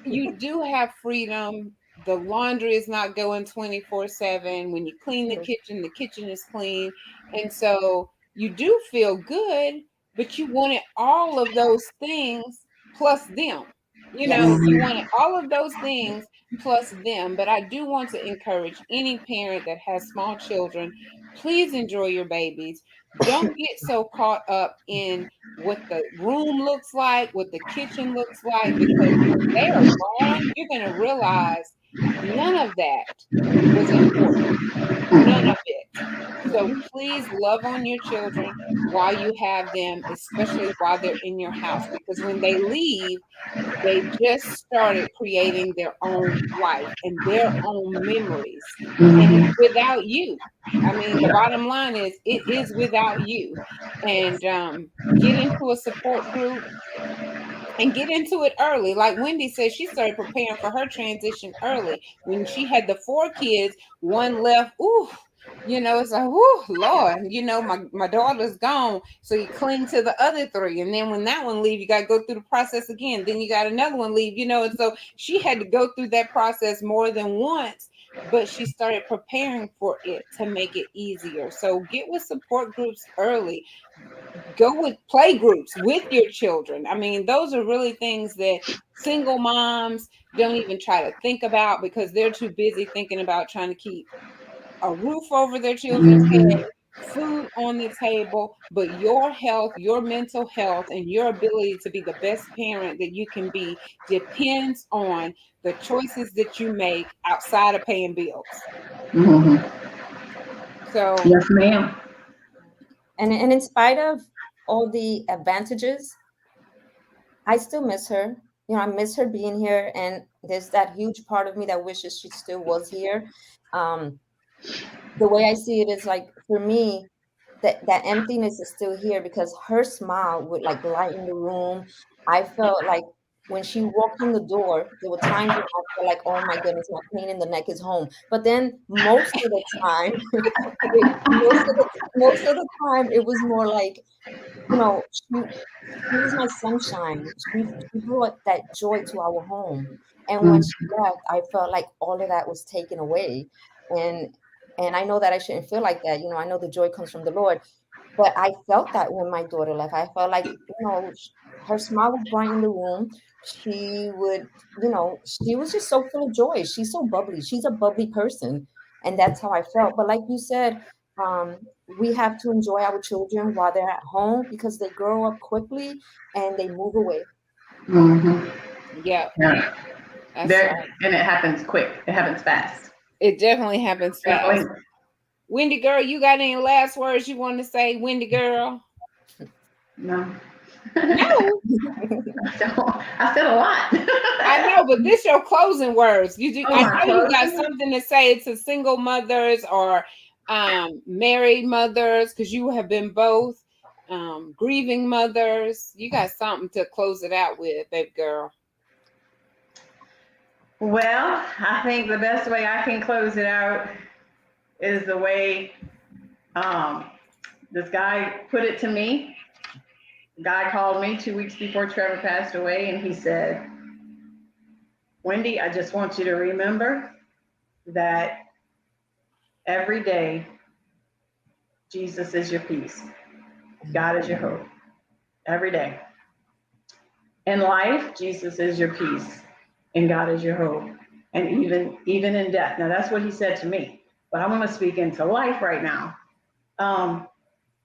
you do have freedom. The laundry is not going 24/7. When you clean the kitchen is clean. And so you do feel good, but you wanted all of those things plus them. yes, You wanted all of those things plus them. But I do want to encourage any parent that has small children, please enjoy your babies. Don't get so caught up in what the room looks like, what the kitchen looks like, because when they are gone, you're going to realize none of that was important. None of it. So please love on your children while you have them, especially while they're in your house, because when they leave, they just started creating their own life and their own memories. And it's Mhm. without you. I mean, the bottom line is it is without you. And get into a support group and get into it early. Like Wendy said, she started preparing for her transition early. When she had the 4 kids, one left. Ooh, it's like, ooh, Lord, my daughter's gone. So you cling to the other 3. And then when that one leave, you got to go through the process again. Then you got another one leave, and so she had to go through that process more than once. But she started preparing for it to make it easier. So get with support groups early, go with play groups with your children. I mean, those are really things that single moms don't even try to think about because they're too busy thinking about trying to keep a roof over their children's head, food on the table, but your health, your mental health, and your ability to be the best parent that you can be depends on the choices that you make outside of paying bills. Mhm. So, Yes, ma'am. And in spite of all the advantages, I still miss her. You know, I miss her being here, and there's that huge part of me that wishes she still was here. Um, the way I see it is like, for me, that emptiness is still here because her smile would like lighten the room. I felt like when she walked in the door, there were times when I felt like, oh my goodness, my pain in the neck is home. But then most of the time, most of the time, it was more like, you know, she was my sunshine. She brought that joy to our home. And when Mm. she left, I felt like all of that was taken away. And I know that I shouldn't feel like that. You know, I know the joy comes from the Lord. But I felt that when my daughter left. I felt like, you know, her smile would brighten the room. She would, you know, she was just so full of joy. She's so bubbly. She's a bubbly person. And that's how I felt. But like you said, we have to enjoy our children while they're at home because they grow up quickly and they move away. Mhm. yeah, Yeah. that's There, right. and it happens quick. It happens fast. It definitely happens fast. Definitely. Wendy girl, you got any last words you want to say, Wendy girl? No. No. I said a lot. I know, but this your closing words. You do. Oh, I my know you got closing? something to say to single mothers or married mothers, because you have been both. Grieving mothers. You got something to close it out with, baby girl. Well, I think the best way I can close it out is the way this guy put it to me. The guy called me 2 weeks before Trevor passed away, and he said, Wendy, I just want you to remember that every day, Jesus is your peace. God is your hope. Every day. In life, Jesus is your peace, and God is your hope. And even in death. Now, that's what he said to me. But I want to speak into life right now.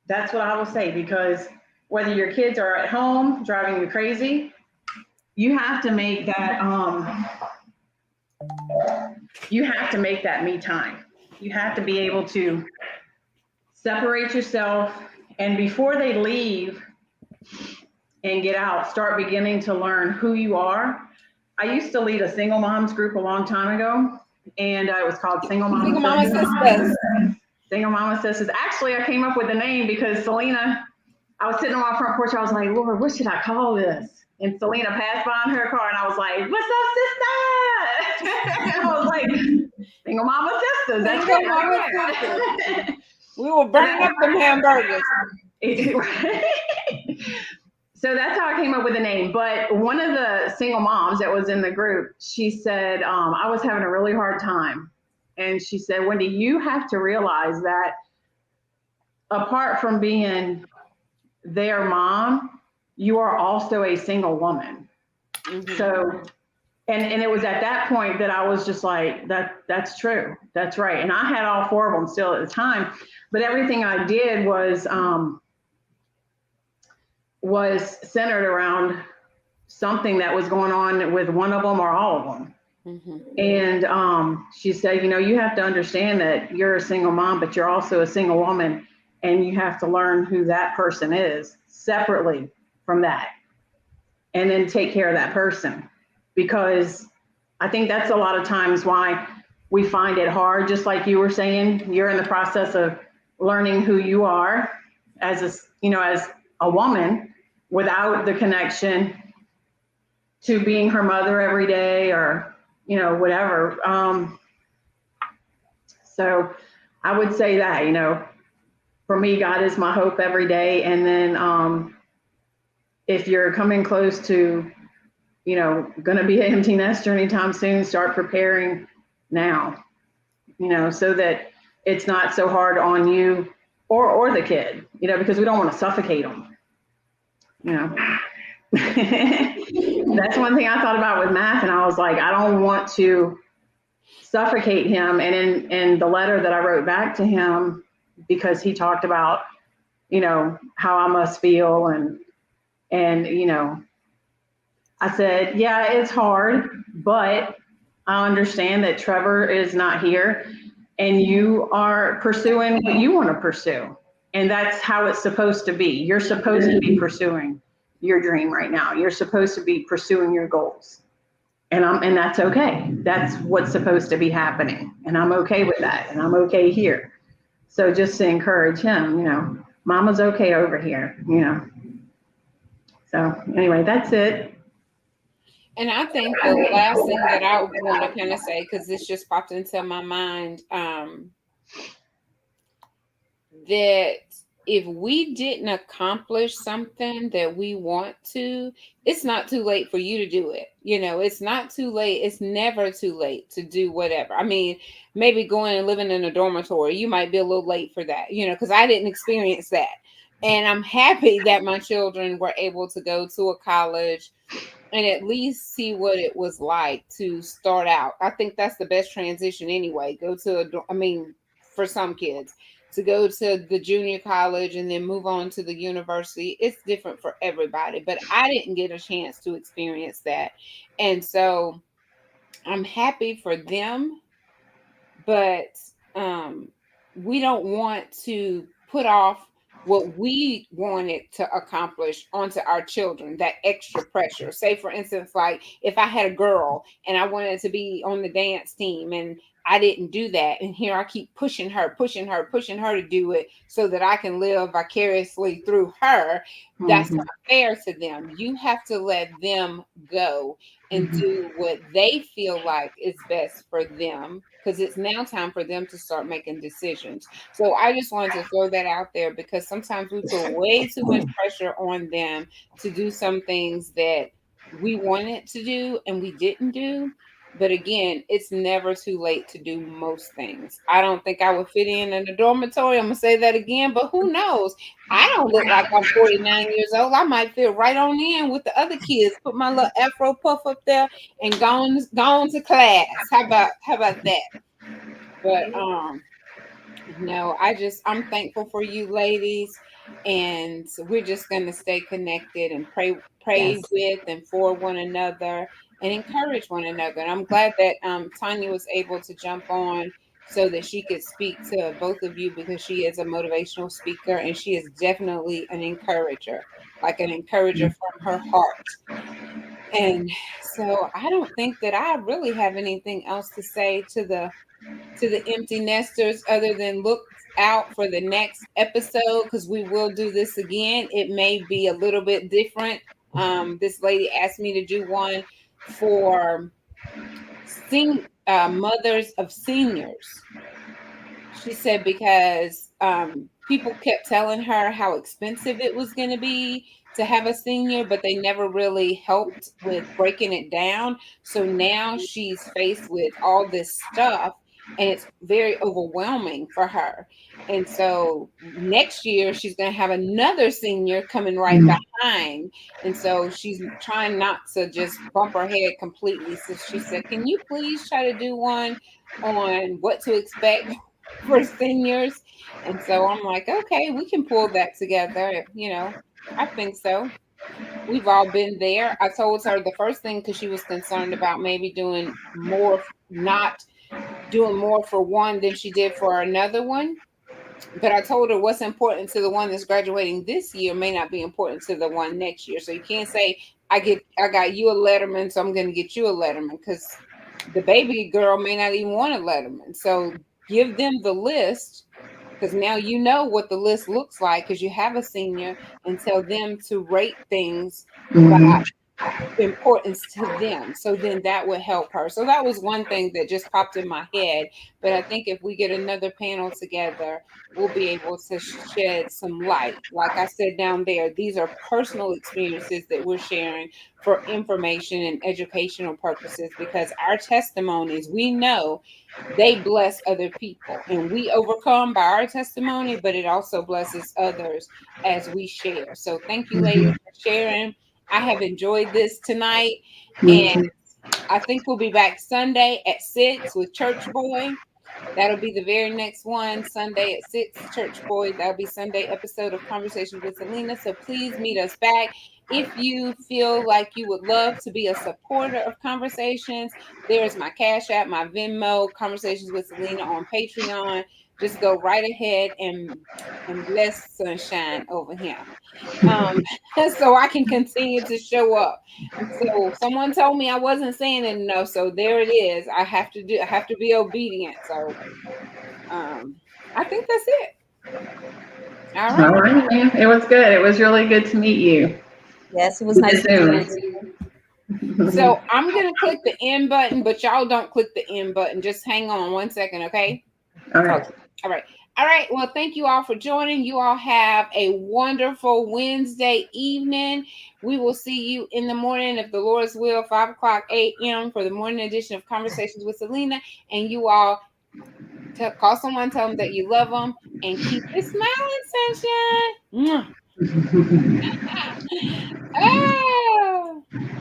That's what I will say, because whether your kids are at home driving you crazy, you have to make that me time. You have to be able to separate yourself, and before they leave and get out, start beginning to learn who you are. I used to lead a single moms group a long time ago, and it was called Single Mama Sisters. Single Mama Sisters. Actually, I came up with the name because Celena, I was sitting on my front porch. I was like, Lord, what should I call this? And Celena passed by in her car, and I was like, what's up, sister? And I was like, Single Mama Sisters. That's Single it. Mama Sisters. We were burning up them hamburgers. So that's how I came up with the name. But one of the single moms that was in the group, she said, I was having a really hard time. And she said, Wendy, you have to realize that apart from being their mom, you are also a single woman. Mm-hmm. So, and it was at that point that I was just like, that's true. That's right. And I had all four of them still at the time, but everything I did was centered around something that was going on with one of them or all of them. Mm-hmm. And she said, you have to understand that you're a single mom, but you're also a single woman, and you have to learn who that person is separately from that, and then take care of that person. Because I think that's a lot of times why we find it hard, just like you were saying, you're in the process of learning who you are as a woman, without the connection to being her mother every day, or whatever. So I would say that, for me, God is my hope every day. And then if you're coming close to going to be an empty nester anytime soon, start preparing now, so that it's not so hard on you or the kid, because we don't want to suffocate them. That's one thing I thought about with math, and I was like, I don't want to suffocate him. And in the letter that I wrote back to him, because he talked about, how I must feel, and I said, yeah, it's hard, but I understand that Trevor is not here and you are pursuing what you want to pursue. And that's how it's supposed to be. You're supposed to be pursuing your dream right now. You're supposed to be pursuing your goals. And that's okay. That's what's supposed to be happening. And I'm okay with that. And I'm okay here. So just to encourage him, mama's okay over here. So anyway, that's it. And I think the last thing that I want to kind of say, because this just popped into my mind, that if we didn't accomplish something that we want to, it's not too late for you to do it. It's not too late. It's never too late to do whatever. I mean, maybe going and living in a dormitory, you might be a little late for that, because I didn't experience that. And I'm happy that my children were able to go to a college and at least see what it was like to start out. I think that's the best transition anyway. For some kids, to go to the junior college and then move on to the university. It's different for everybody, but I didn't get a chance to experience that. And so I'm happy for them, but we don't want to put off what we wanted to accomplish onto our children, that extra pressure. Say, for instance, like if I had a girl and I wanted to be on the dance team and I didn't do that, and here I keep pushing her to do it so that I can live vicariously through her, that's not fair to them. You have to let them go and do what they feel like is best for them, because it's now time for them to start making decisions. So I just wanted to throw that out there, because sometimes we put way too much pressure on them to do some things that we wanted to do and we didn't do. But again, it's never too late to do most things. I don't think I would fit in a dormitory. I'm going to say that again, but who knows? I don't look like I'm 49 years old. I might fit right on in with the other kids. Put my little afro puff up there and gone to class. How about that? But no, I'm thankful for you ladies, and we're just gonna stay connected and pray Yes. with and for one another and encourage one another. And I'm glad that Tanya was able to jump on so that she could speak to both of you, because she is a motivational speaker and she is definitely an encourager, like an encourager from her heart. And so I don't think that I really have anything else to say to the empty nesters, other than look out for the next episode, because we will do this again. It may be a little bit different. This lady asked me to do one for mothers of seniors. She said because people kept telling her how expensive it was going to be to have a senior, but they never really helped with breaking it down. So now she's faced with all this stuff and it's very overwhelming for her. And so next year she's going to have another senior coming right behind. And so she's trying not to just bump her head completely. So she said, can you please try to do one on what to expect for seniors? And so I'm like, okay, we can pull that together. I think so. We've all been there. I told her the first thing, because she was concerned about maybe doing more, not doing more for one than she did for another one. But I told her what's important to the one that's graduating this year may not be important to the one next year. So you can't say, I got you a Letterman, so I'm going to get you a Letterman, because the baby girl may not even want a Letterman. So give them the list, because now you know what the list looks like because you have a senior, and tell them to rate things by importance to them. So then that would help her. So that was one thing that just popped in my head. But I think if we get another panel together, we'll be able to shed some light. Like I said down there, these are personal experiences that we're sharing for information and educational purposes, because our testimonies, we know they bless other people, and we overcome by our testimony, but it also blesses others as we share. So thank you, ladies, for sharing. I have enjoyed this tonight, and I think we'll be back Sunday at 6 with Church Boy. That'll be the very next one, Sunday at 6, Church Boy. That'll be Sunday episode of Conversations with Celena. So please meet us back. If you feel like you would love to be a supporter of Conversations, there's my Cash App, my Venmo, Conversations with Celena on Patreon. Just go right ahead and bless Sunshine over him. So I can continue to show up. So someone told me I wasn't saying it enough, so there it is. I have to be obedient. So I think that's it. All right. All right. It was good. It was really good to meet you. Yes, it was nice to meet you. So I'm gonna click the end button, but y'all don't click the end button. Just hang on 1 second, okay? All right. All right. All right. Well, thank you all for joining. You all have a wonderful Wednesday evening. We will see you in the morning, if the Lord's will, 5 o'clock a.m. for the morning edition of Conversations with Celena. And you all call someone, tell them that you love them, and keep it smiling, sunshine.